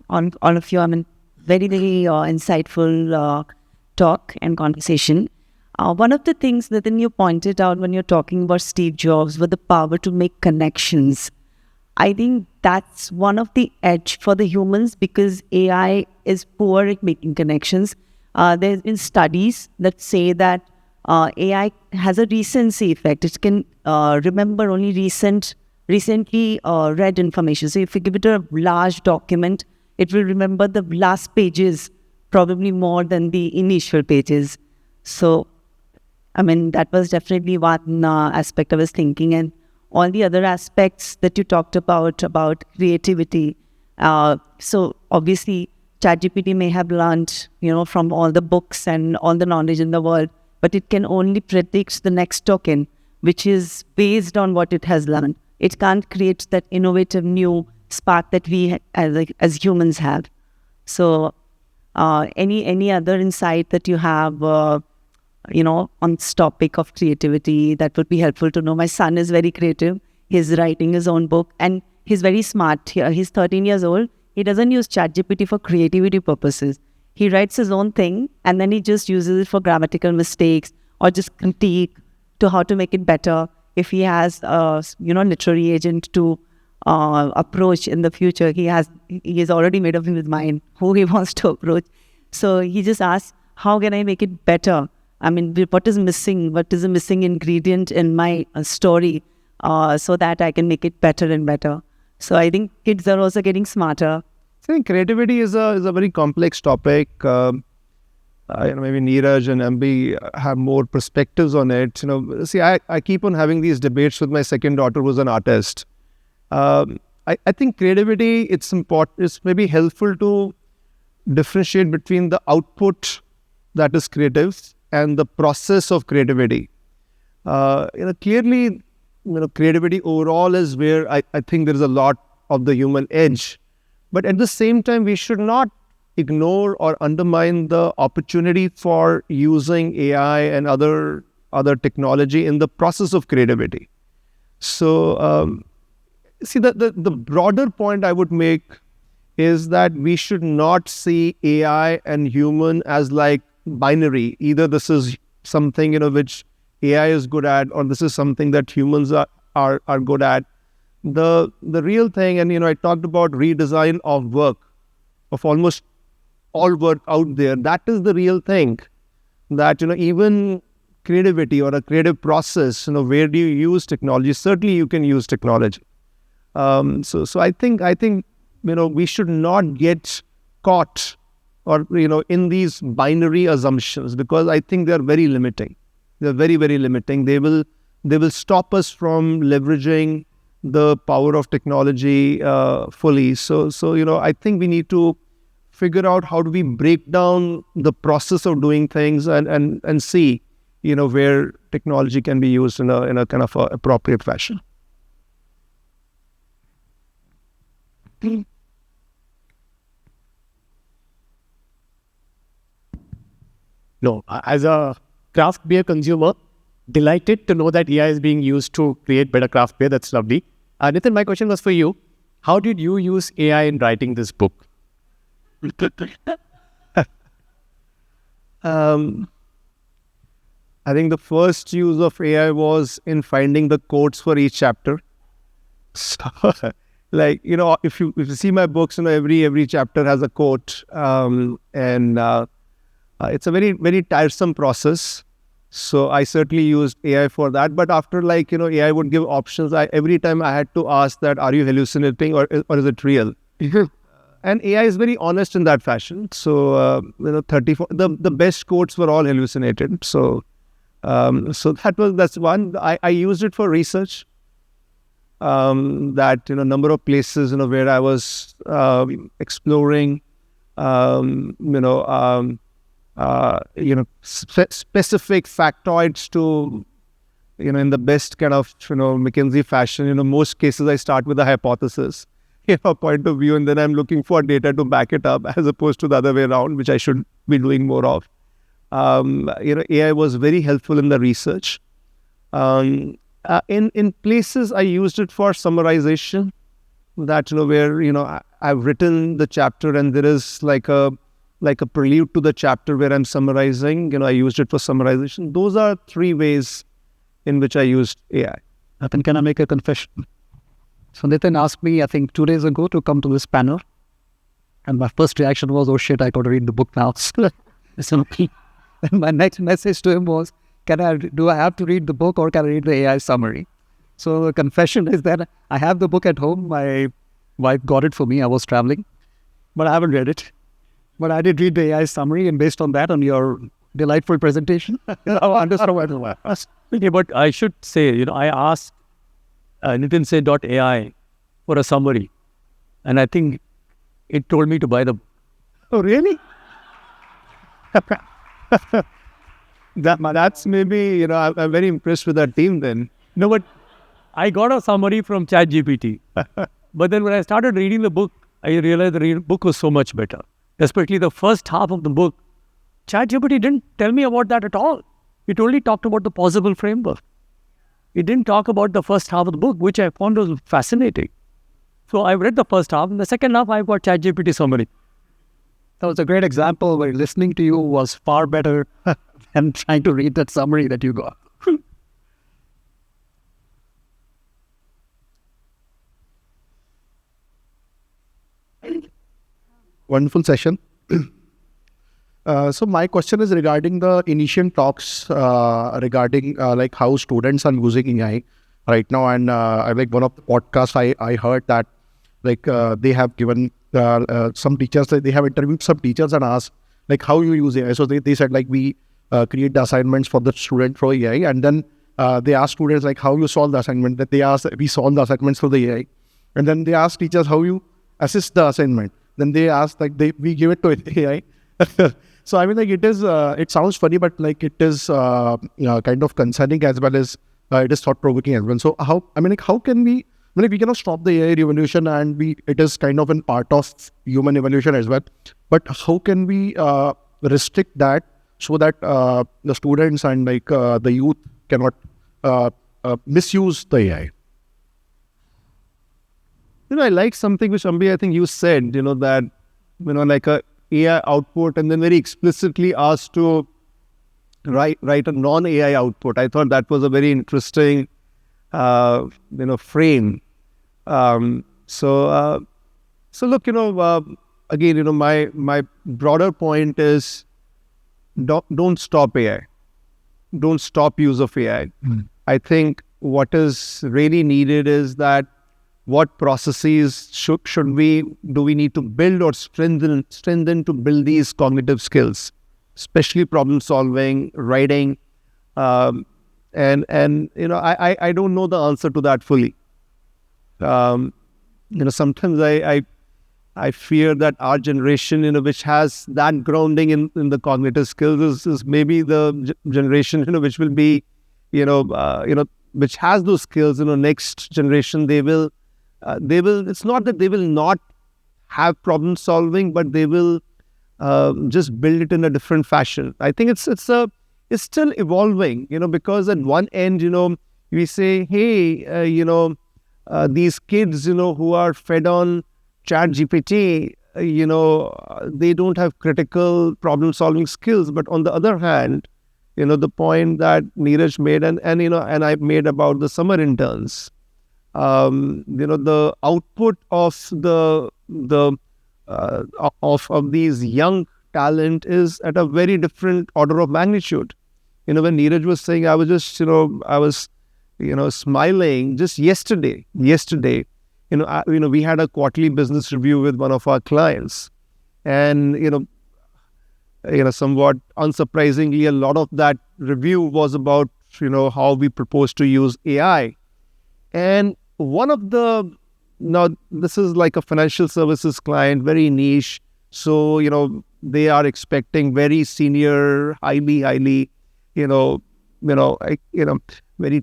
on all of you. I mean, very insightful talk and conversation. One of the things, Nitin, you pointed out when you're talking about Steve Jobs was the power to make connections. I think that's one of the edge for the humans because AI is poor at making connections. There's been studies that say that AI has a recency effect. It can remember only recently read information. So if you give it a large document, it will remember the last pages probably more than the initial pages. So, I mean, that was definitely one aspect I was thinking. And all the other aspects that you talked about creativity. So obviously, ChatGPT may have learned, from all the books and all the knowledge in the world, but it can only predict the next token, which is based on what it has learned. It can't create that innovative new spark that we as humans have. So any other insight that you have, on this topic of creativity, that would be helpful to know. My son is very creative. He's writing his own book and he's very smart. He's 13 years old. He doesn't use ChatGPT for creativity purposes. He writes his own thing and then he just uses it for grammatical mistakes or just critique to how to make it better. If he has a literary agent to approach in the future, he has already made up in his mind who he wants to approach. So he just asks, how can I make it better? I mean, what is missing? What is the missing ingredient in my story so that I can make it better and better? So I think kids are also getting smarter. I think creativity is a very complex topic. Maybe Neeraj and Ambi have more perspectives on it. See, I keep on having these debates with my second daughter, who's an artist. I think creativity, it's important. It's maybe helpful to differentiate between the output that is creative and the process of creativity. Clearly, creativity overall is where I think there is a lot of the human edge. But at the same time, we should not ignore or undermine the opportunity for using AI and other technology in the process of creativity. So, see, the broader point I would make is that we should not see AI and human as like binary. Either this is something which AI is good at, or this is something that humans are good at. The real thing, and I talked about redesign of work, of almost all work out there. That is the real thing. That even creativity or a creative process, where do you use technology? Certainly, you can use technology. So I think we should not get caught or in these binary assumptions, because I think they are very limiting. They're very, very limiting. They will stop us from leveraging the power of technology fully. So I think we need to figure out how do we break down the process of doing things and see where technology can be used in a kind of appropriate fashion. No, as a craft beer consumer, delighted to know that AI is being used to create better craft beer. That's lovely. Nitin, my question was for you. How did you use AI in writing this book? I think the first use of AI was in finding the quotes for each chapter. So, if you see my books, every chapter has a quote, and it's a very, very tiresome process. So I certainly used AI for that. But after AI would give options, every time I had to ask that, are you hallucinating or is it real? And AI is very honest in that fashion. So, 34, the best quotes were all hallucinated. So that's one. I used it for research. That, number of places, where I was exploring, specific factoids to, in the best kind of, McKinsey fashion. Most cases I start with a hypothesis, point of view, and then I'm looking for data to back it up, as opposed to the other way around, which I should be doing more of. AI was very helpful in the research. In places I used it for summarization, that where I've written the chapter and there is like a prelude to the chapter where I'm summarizing. I used it for summarization. Those are three ways in which I used AI. Nitin, can I make a confession? So Nitin asked me, I think 2 days ago, to come to this panel, and my first reaction was, "Oh shit, I got to read the book now." So and my next message to him was, do I have to read the book or can I read the AI summary? So the confession is that I have the book at home. My wife got it for me. I was traveling, but I haven't read it. But I did read the AI summary, and based on that, on your delightful presentation, I understood what it was. Okay, but I should say, I asked Nitin Seth.ai for a summary, and I think it told me to buy the book. Oh, really? That's maybe, I'm very impressed with that team then. No, but I got a summary from ChatGPT. But then when I started reading the book, I realized the book was so much better. Especially the first half of the book. ChatGPT didn't tell me about that at all. It only talked about the possible framework. It didn't talk about the first half of the book, which I found was fascinating. So I read the first half, and the second half I got ChatGPT summary. That was a great example where listening to you was far better than trying to read that summary that you got. Wonderful session. So my question is regarding the initial talks regarding how students are using AI right now. And one of the podcasts I heard that like they have given some teachers, they have interviewed some teachers and asked like how you use AI. So they said like we create the assignments for the student through AI, and then they ask students like how you solve the assignment. That they ask, we solve the assignments through the AI, and then they ask teachers how you assist the assignment. Then they ask like we give it to AI. So I mean, like it is it sounds funny, but like it is kind of concerning as well as it is thought provoking as well. So how can we? I mean, we cannot stop the AI revolution, and it is kind of a part of human evolution as well. But how can we restrict that so that the students and like the youth cannot misuse the AI? I like something which Ambi, I think you said, that, like a AI output and then very explicitly asked to write a non-AI output. I thought that was a very interesting, frame. So look, again, my broader point is don't stop AI. Don't stop use of AI. I think what is really needed is that what processes do we need to build or strengthen to build these cognitive skills, especially problem solving, writing, and I don't know the answer to that fully. Sometimes I fear that our generation, which has that grounding in the cognitive skills is maybe the generation, which will be, which has those skills. Next generation, they will. It's not that they will not have problem solving, but they will just build it in a different fashion. I think it's still evolving, because at one end, we say, hey, these kids, who are fed on ChatGPT, they don't have critical problem solving skills. But on the other hand, the point that Neeraj made and I made about the summer interns, the output of these young talent is at a very different order of magnitude. When Neeraj was saying, I was just, I was smiling just yesterday. We had a quarterly business review with one of our clients, and somewhat unsurprisingly, a lot of that review was about how we propose to use AI. And one of now this is like a financial services client, very niche. So, they are expecting very senior, highly, very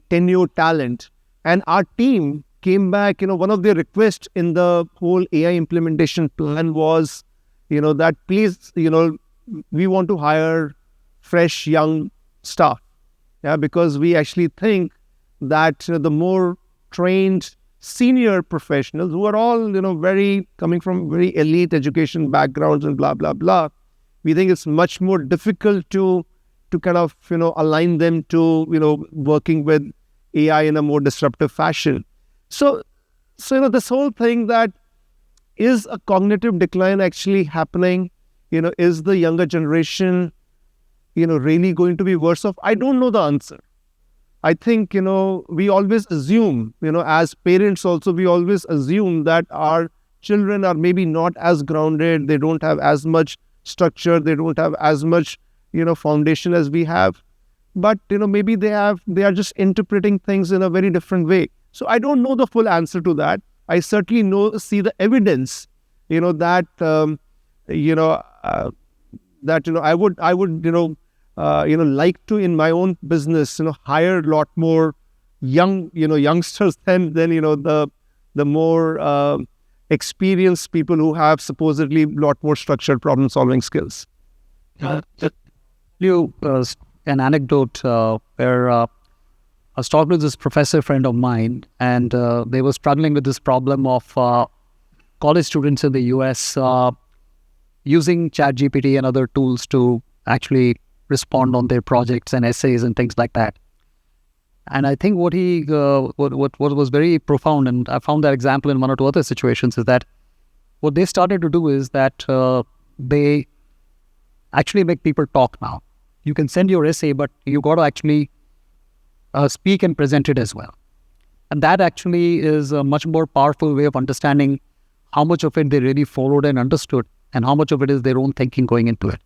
tenured talent. And our team came back, one of their requests in the whole AI implementation plan was, that please, we want to hire fresh, young staff. Yeah, because we actually think that the more trained senior professionals who are all, coming from very elite education backgrounds and blah, blah, blah, we think it's much more difficult to kind of, align them to, working with AI in a more disruptive fashion. So, this whole thing that is a cognitive decline actually happening, is the younger generation, really going to be worse off? I don't know the answer. I think, we always assume, as parents also, we always assume that our children are maybe not as grounded, they don't have as much structure, they don't have as much, foundation as we have. But, maybe they are just interpreting things in a very different way. So I don't know the full answer to that. I certainly see the evidence, that, I would, like to, in my own business, hire a lot more youngsters than the more experienced people who have supposedly a lot more structured problem solving skills. An anecdote where I was talking to this professor friend of mine, and they were struggling with this problem of college students in the US using ChatGPT and other tools to actually respond on their projects and essays and things like that. And I think what was very profound, and I found that example in one or two other situations, is that what they started to do is that they actually make people talk now. You can send your essay, but you got to actually speak and present it as well. And that actually is a much more powerful way of understanding how much of it they really followed and understood, and how much of it is their own thinking going into it.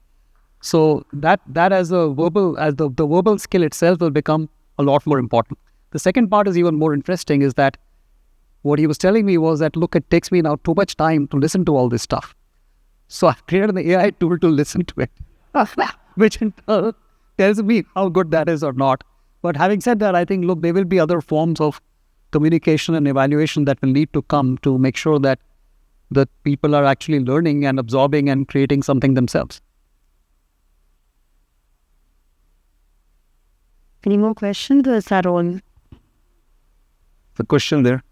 So that as a verbal, as the verbal skill itself will become a lot more important. The second part is even more interesting, is that what he was telling me was that, look, it takes me now too much time to listen to all this stuff. So I've created an AI tool to listen to it, which in turn tells me how good that is or not. But having said that, I think, look, there will be other forms of communication and evaluation that will need to come to make sure that people are actually learning and absorbing and creating something themselves. Any more questions, or is that all? The question there.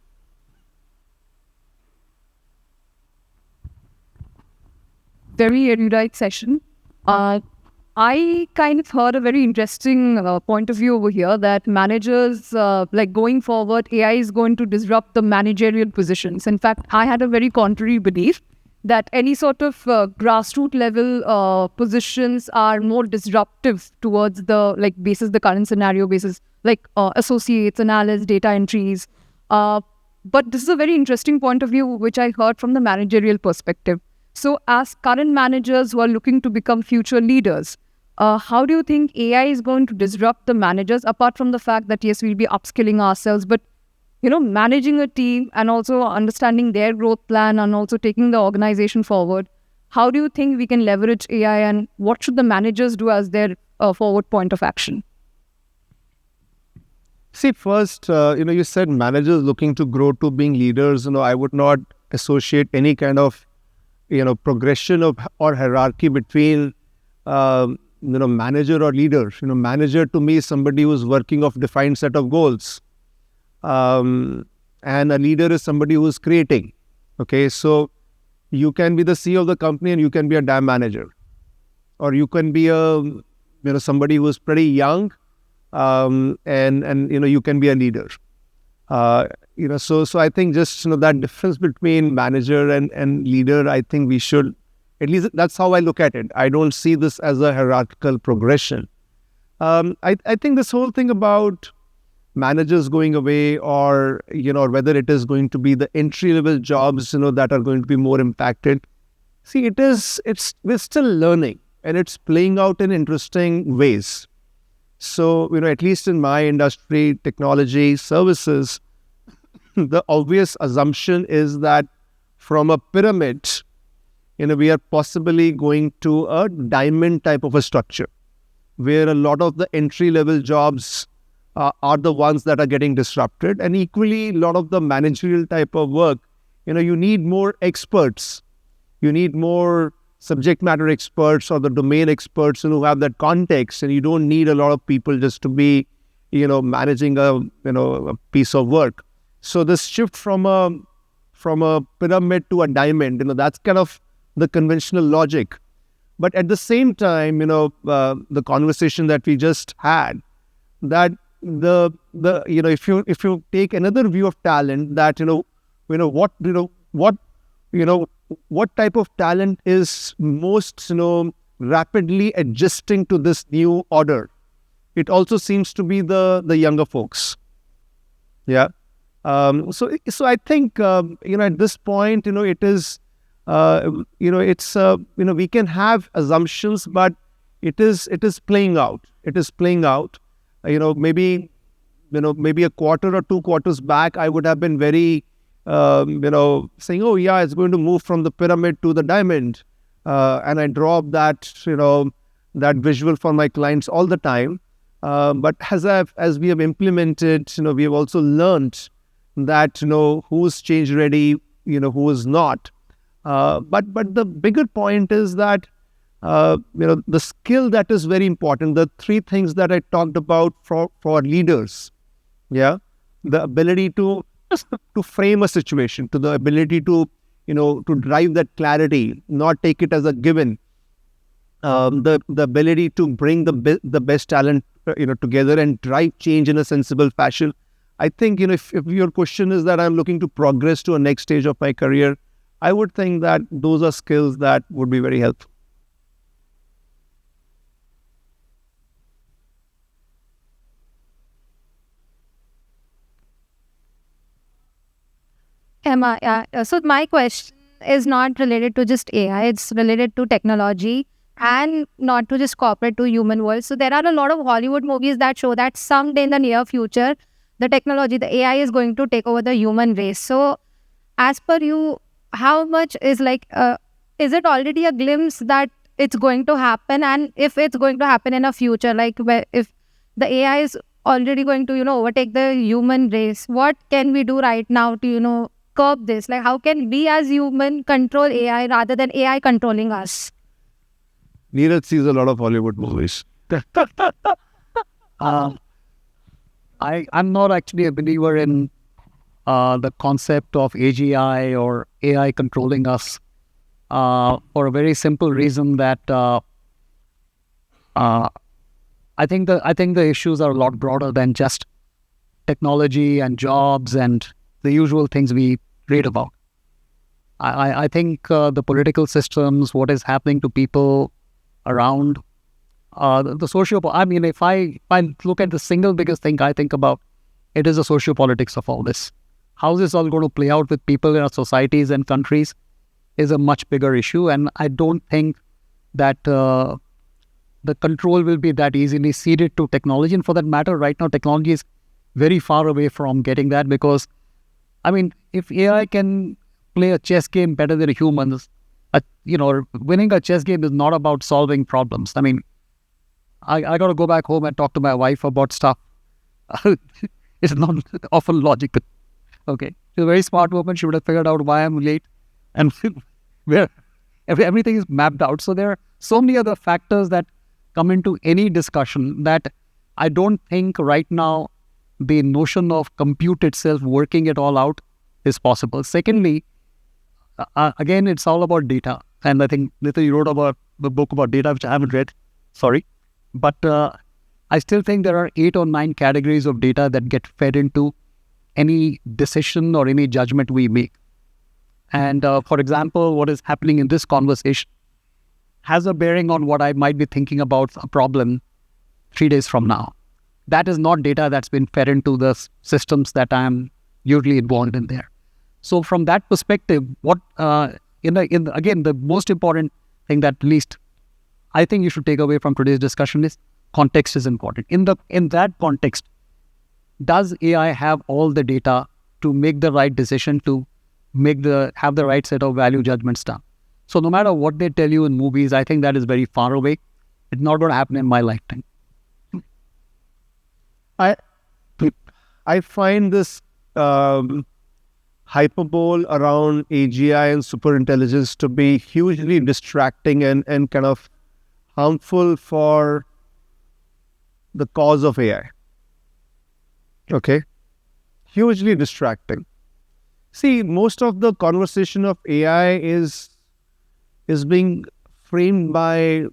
Very erudite session. I kind of heard a very interesting point of view over here, that managers, like going forward, AI is going to disrupt the managerial positions. In fact, I had a very contrary belief that any sort of grassroots level positions are more disruptive towards the, like, basis the current scenario, basis like associates, analysts, data entries. But this is a very interesting point of view, which I heard from the managerial perspective. So as current managers who are looking to become future leaders, how do you think AI is going to disrupt the managers, apart from the fact that, yes, we'll be upskilling ourselves, but, you know, managing a team and also understanding their growth plan and also taking the organization forward? How do you think we can leverage AI, and what should the managers do as their forward point of action? See, first, you said managers looking to grow to being leaders. I would not associate any kind of progression of or hierarchy between manager or leader. Manager to me is somebody who's working off defined set of goals, and a leader is somebody who's creating. Okay, so you can be the CEO of the company and you can be a damn manager, or you can be somebody who's pretty young, and you can be a leader. So I think just that difference between manager and leader, I think we should, at least that's how I look at it. I don't see this as a hierarchical progression. I think this whole thing about managers going away, or whether it is going to be the entry level jobs that are going to be more impacted. See, we're still learning, and it's playing out in interesting ways. So at least in my industry, technology services, the obvious assumption is that from a pyramid, we are possibly going to a diamond type of a structure, where a lot of the entry-level jobs are the ones that are getting disrupted. And equally, a lot of the managerial type of work, you need more experts. You need more subject matter experts or the domain experts who have that context, and you don't need a lot of people just to be, managing a piece of work. So this shift from a pyramid to a diamond, that's kind of the conventional logic. But at the same time, the conversation that we just had, that if you take another view of talent, that what type of talent is most rapidly adjusting to this new order, it also seems to be the younger folks. Yeah. So I think at this point it is we can have assumptions, but it is playing out. It is playing out. Maybe a quarter or 2 quarters back, I would have been very saying, oh yeah, it's going to move from the pyramid to the diamond, and I draw up that that visual for my clients all the time. But as we have implemented, we have also learned that who's change ready, who is not. But the bigger point is that the skill that is very important. The 3 things that I talked about for leaders, yeah, the ability to frame a situation, to the ability to to drive that clarity, not take it as a given. The ability to bring the best talent together and drive change in a sensible fashion. I think if your question is that I'm looking to progress to a next stage of my career, I would think that those are skills that would be very helpful. So my question is not related to just AI. It's related to technology and not to just corporate, to human world. So there are a lot of Hollywood movies that show that someday in the near future, the technology, the AI is going to take over the human race. So as per you, how much is is it already a glimpse that it's going to happen? And if it's going to happen in a future, like if the AI is already going to, overtake the human race, what can we do right now to, curb this? Like, how can we as human control AI rather than AI controlling us? Neeraj sees a lot of Hollywood movies. I'm not actually a believer in the concept of AGI or AI controlling us for a very simple reason that I think the issues are a lot broader than just technology and jobs and the usual things we read about. I think the political systems, what is happening to people around the I mean, if I look at the single biggest thing I think about, it is the sociopolitics of all this. How this all going to play out with people in our societies and countries is a much bigger issue, and I don't think that the control will be that easily ceded to technology. And for that matter, right now, technology is very far away from getting that, because, I mean, if AI can play a chess game better than humans, winning a chess game is not about solving problems. I mean, I got to go back home and talk to my wife about stuff. It's not often logical. Okay. She's a very smart woman. She would have figured out why I'm late and where everything is mapped out. So there are so many other factors that come into any discussion that I don't think right now the notion of compute itself, working it all out, is possible. Secondly, again, it's all about data. And I think, Nitin, you wrote about the book about data, which I haven't read. Sorry. But I still think there are 8 or 9 categories of data that get fed into any decision or any judgment we make. And for example, what is happening in this conversation has a bearing on what I might be thinking about a problem 3 days from now. That is not data that's been fed into the systems that I'm usually involved in there. So from that perspective, what again, the most important thing that at least I think you should take away from today's discussion is context is important. In that context, does AI have all the data to make the right decision, to have the right set of value judgments done? So no matter what they tell you in movies, I think that is very far away. It's not going to happen in my lifetime. I find this hyperbole around AGI and superintelligence to be hugely distracting and kind of harmful for the cause of AI. Okay? Hugely distracting. See, most of the conversation of AI is being framed by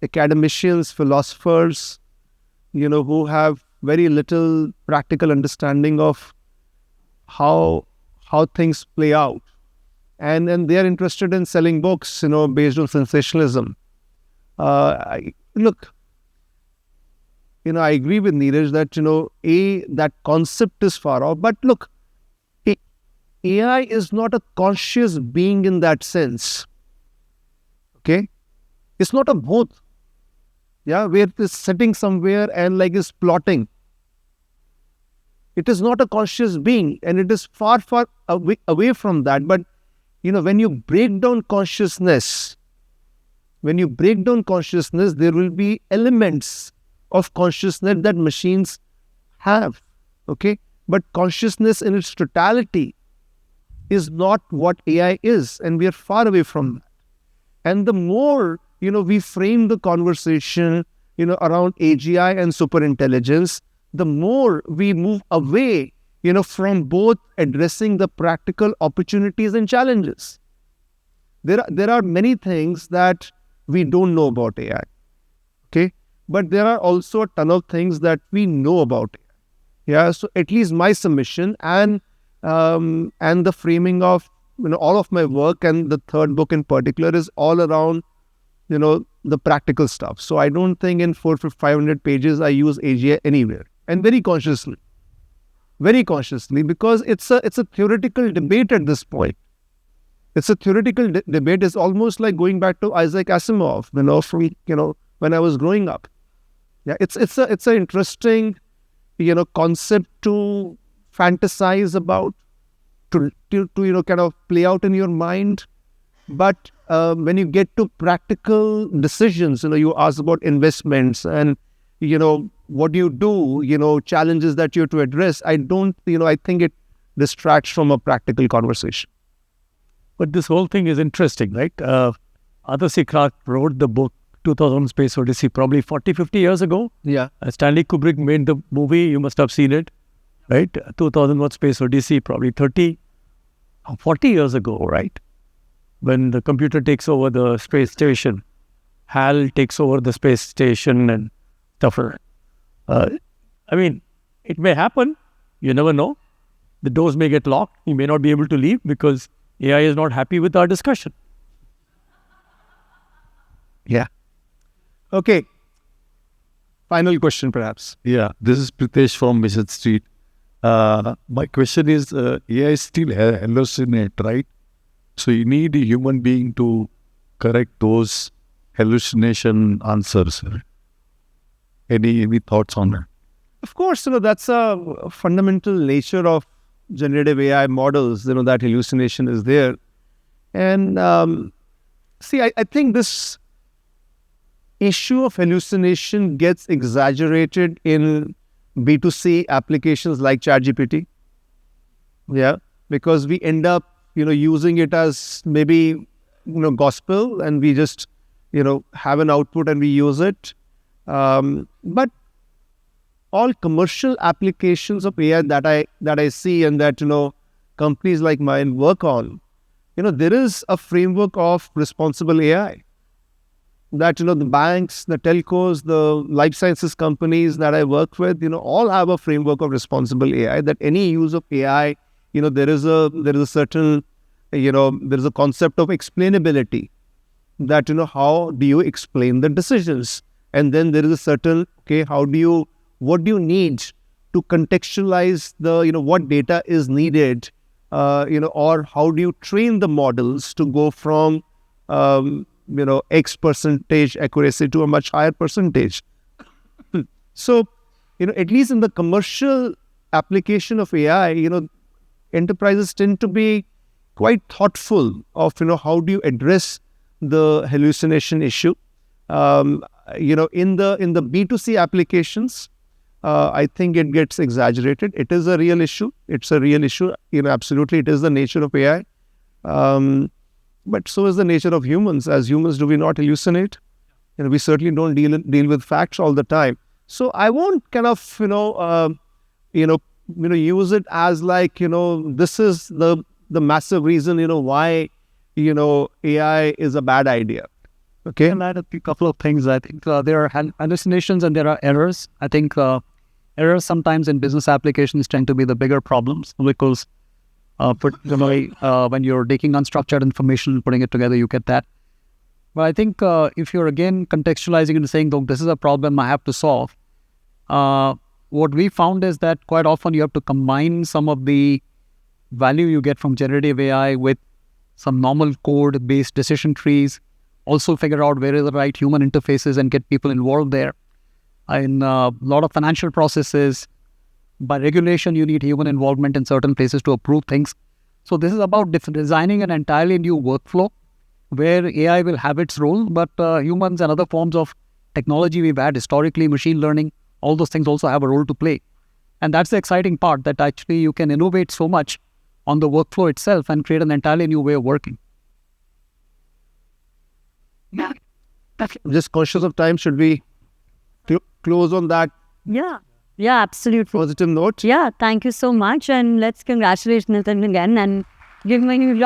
academicians, philosophers, who have very little practical understanding of how things play out. And they are interested in selling books, based on sensationalism. I agree with Neeraj that, that concept is far off. But look, AI is not a conscious being in that sense. Okay? It's not a both. Yeah, where it is sitting somewhere and is plotting. It is not a conscious being, and it is far, far away from that. But, when you break down consciousness, there will be elements of consciousness that machines have. Okay? But consciousness in its totality is not what AI is, and we are far away from that. And the more, we frame the conversation, around AGI and superintelligence, the more we move away, from both addressing the practical opportunities and challenges. There are many things that we don't know about AI. Okay? But there are also a ton of things that we know about AI. Yeah, so at least my submission and the framing of all of my work, and the third book in particular, is all around the practical stuff. So I don't think in 400-500 pages I use AGI anywhere, and very consciously, because it's a theoretical debate at this point. It's a theoretical debate. It's almost like going back to Isaac Asimov, from when I was growing up. Yeah, it's an interesting, concept to fantasize about, to kind of play out in your mind. But when you get to practical decisions, you ask about investments and what do you do, challenges that you have to address. I think it distracts from a practical conversation. But this whole thing is interesting, right? Arthur C. Clarke wrote the book 2000 Space Odyssey probably 40, 50 years ago. Yeah. Stanley Kubrick made the movie. You must have seen it, right? 2001 Space Odyssey probably 30, 40 years ago, right? When the computer takes over the space station, HAL takes over the space station and stuff like that. I mean, it may happen. You never know. The doors may get locked. You may not be able to leave because AI is not happy with our discussion. Yeah. Okay. Final question, perhaps. Yeah, this is Pritesh from Mission Street. My question is, AI still hallucinate, right? So you need a human being to correct those hallucination answers. Any thoughts on that? Of course, that's a fundamental nature of generative AI models, that hallucination is there. And I think this issue of hallucination gets exaggerated in B2C applications like ChatGPT. Yeah, because we end up, using it as maybe, gospel, and we just, have an output and we use it. But all commercial applications of AI that I see and that, companies like mine work on, there is a framework of responsible AI. That, the banks, the telcos, the life sciences companies that I work with, all have a framework of responsible AI, that any use of AI, there is a certain, there is a concept of explainability, that, how do you explain the decisions? And then there is a certain, what do you need to contextualize the, what data is needed, or how do you train the models to go from, X percentage accuracy to a much higher percentage. So, at least in the commercial application of AI, enterprises tend to be quite thoughtful of, how do you address the hallucination issue. In the B2C applications, I think it gets exaggerated. It is a real issue. It's a real issue. Absolutely, it is the nature of AI. But so is the nature of humans. As humans, do we not hallucinate? We certainly don't deal with facts all the time. So I won't kind of, use it as like, this is the massive reason, why, AI is a bad idea. Okay. I'll add a couple of things. I think there are hallucinations and there are errors. I think errors sometimes in business applications tend to be the bigger problems because particularly when you're taking unstructured information and putting it together, you get that. But I think if you're again contextualizing and saying, look, this is a problem I have to solve, what we found is that quite often you have to combine some of the value you get from generative AI with some normal code-based decision trees, also figure out where are the right human interfaces and get people involved there. In a lot of financial processes, by regulation, you need human involvement in certain places to approve things. So this is about designing an entirely new workflow where AI will have its role, but humans and other forms of technology we've had historically, machine learning, all those things also have a role to play. And that's the exciting part, that actually you can innovate so much on the workflow itself and create an entirely new way of working. I'm just conscious of time. Should we close on that? Yeah, absolutely. Positive note. Yeah, thank you so much. And let's congratulate Nitin again and give him a